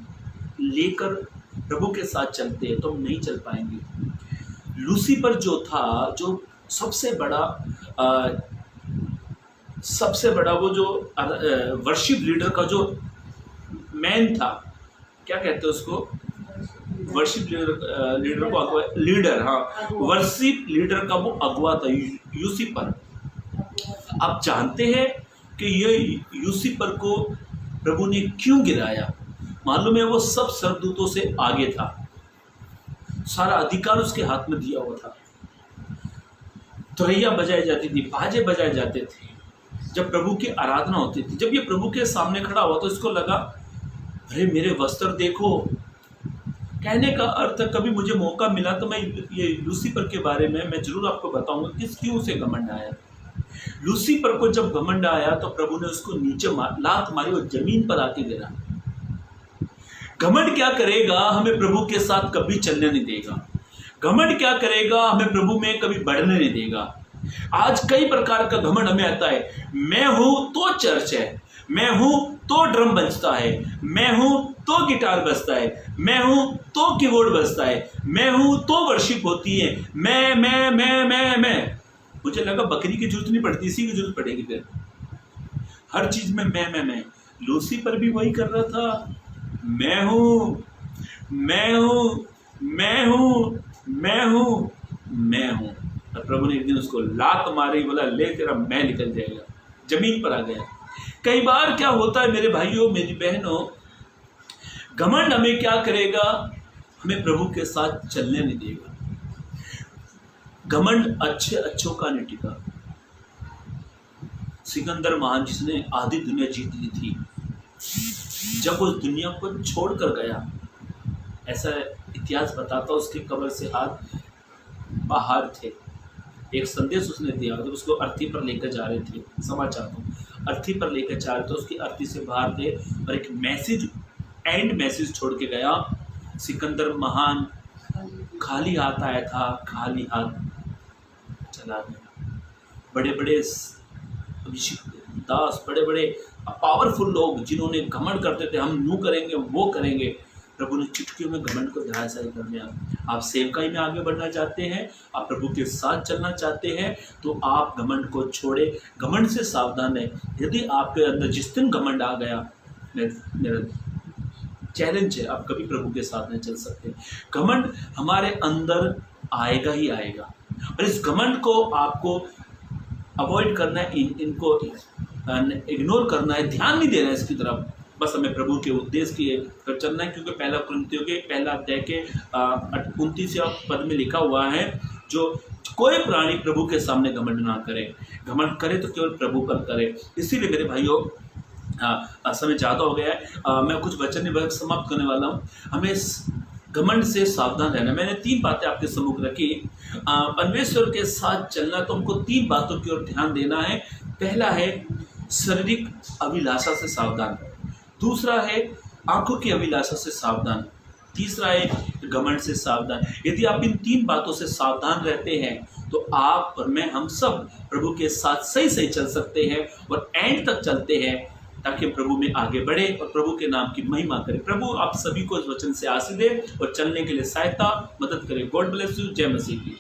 लेकर प्रभु के साथ चलते हैं तो हम नहीं चल पाएंगे। लूसीफर जो था, जो सबसे बड़ा वो जो वर्शिप लीडर का जो मैन था, क्या कहते हैं उसको, वर्शिप लीडर को लीडर, हाँ, वर्शिप लीडर का वो अगुआ था यूसीफर। आप जानते हैं कि ये यूसीफर को प्रभु ने क्यों गिराया? मालूम है वो सब स्वर्गदूतों से आगे था। सारा अधिकार उसके हाथ में दिया हुआ था। तुरैया बजाई जाती थी, बाजे बजाए जाते थे जब प्रभु की आराधना होती थी। जब ये प्रभु के सामने खड़ा हुआ तो इसको लगा, अरे मेरे वस्त्र देखो। कहने का अर्थ, कभी मुझे मौका मिला तो मैं ये लूसीफर के बारे में मैं जरूर आपको बताऊंगा किस क्यों उसे घमंड आया। लूसीफर को जब घमंड आया तो प्रभु ने उसको नीचे लात मारी और जमीन पर आके गिरा। घमंड क्या करेगा? हमें प्रभु के साथ कभी चलने नहीं देगा। घमंड क्या करेगा? हमें प्रभु में कभी बढ़ने नहीं देगा। आज कई प्रकार का घमंड हमें आता है। मैं हूं तो चर्च है, मैं हूं तो ड्रम बजता है, मैं हूं तो गिटार बजता है, मैं हूं तो कीबोर्ड बजता है, मैं हूं तो वर्शिप होती है। मैं मुझे लगा बकरी की जरूरत नहीं पड़ती, इसी की जरूरत पड़ेगी। फिर हर चीज में मैं। लूसीफर भी वही कर रहा था। मैं हूं, मैं हूं, मैं हूं, मैं हूं, मैं हूं। और प्रभु ने एक दिन उसको लात मारी, बोला ले तेरा मैं निकल जाएगा, जमीन पर आ गया। कई बार क्या होता है मेरे भाइयों मेरी बहनों, घमंड हमें क्या करेगा? हमें प्रभु के साथ चलने नहीं देगा। घमंड अच्छों का नहीं टिका। सिकंदर महान जिसने आधी दुनिया जीत ली थी, जब उस दुनिया को छोड़कर गया, ऐसा इतिहास बताता, उसके कब्र से हाथ बाहर थे। एक संदेश उसने दिया जब उसको अर्थी पर लेकर जा रहे थे, समाचार को अर्थी पर लेकर जा रहे थे, उसकी अर्थी से बाहर थे और एक मैसेज, एंड मैसेज छोड़ के गया। सिकंदर महान खाली हाथ आया था, खाली हाथ चला गया। बड़े बड़े दास, बड़े बड़े पावरफुल लोग जिन्होंने घमंड करते थे, हम यूँ करेंगे वो करेंगे, प्रभु ने चुटकियों में घमंड को धराशायी कर दिया। आप सेवकाई में आगे बढ़ना चाहते हैं, आप प्रभु के साथ चलना चाहते हैं, तो आप घमंड को छोड़े, घमंड से सावधान है। यदि आपके अंदर जिस दिन घमंड आ गया, मेरा चैलेंज है, आप कभी प्रभु के साथ नहीं चल सकते। घमंड हमारे अंदर आएगा ही आएगा, और इस घमंड को आपको अवॉइड करना है, इनको इग्नोर करना है, ध्यान नहीं देना है इसकी तरफ। बस हमें प्रभु के उद्देश्य की तरफ चलना है, क्योंकि पहला कुरिन्थियों के पहला अध्याय के 29 पद में लिखा हुआ है, जो कोई प्राणी प्रभु के सामने घमंड ना करे, घमंड करे तो केवल प्रभु पर करे। इसीलिए मेरे भाइयों समय ज़्यादा हो गया है, मैं कुछ वचन समाप्त करने वाला हूँ। हमें घमंड से सावधान रहना। मैंने 3 बातें आपके सम्मुख रखी। परमेश्वर के साथ चलना तो हमको 3 बातों की ओर ध्यान देना है। पहला है शारीरिक अभिलाषा से सावधान, दूसरा है आंखों की अभिलाषा से सावधान, तीसरा है घमंड से सावधान। यदि आप इन 3 बातों से सावधान रहते हैं तो आप और मैं, हम सब प्रभु के साथ सही सही चल सकते हैं और एंड तक चलते हैं, ताकि प्रभु में आगे बढ़े और प्रभु के नाम की महिमा करें। प्रभु आप सभी को इस वचन से आशीष दे और चलने के लिए सहायता मदद करे। God bless you. जय मसीह की।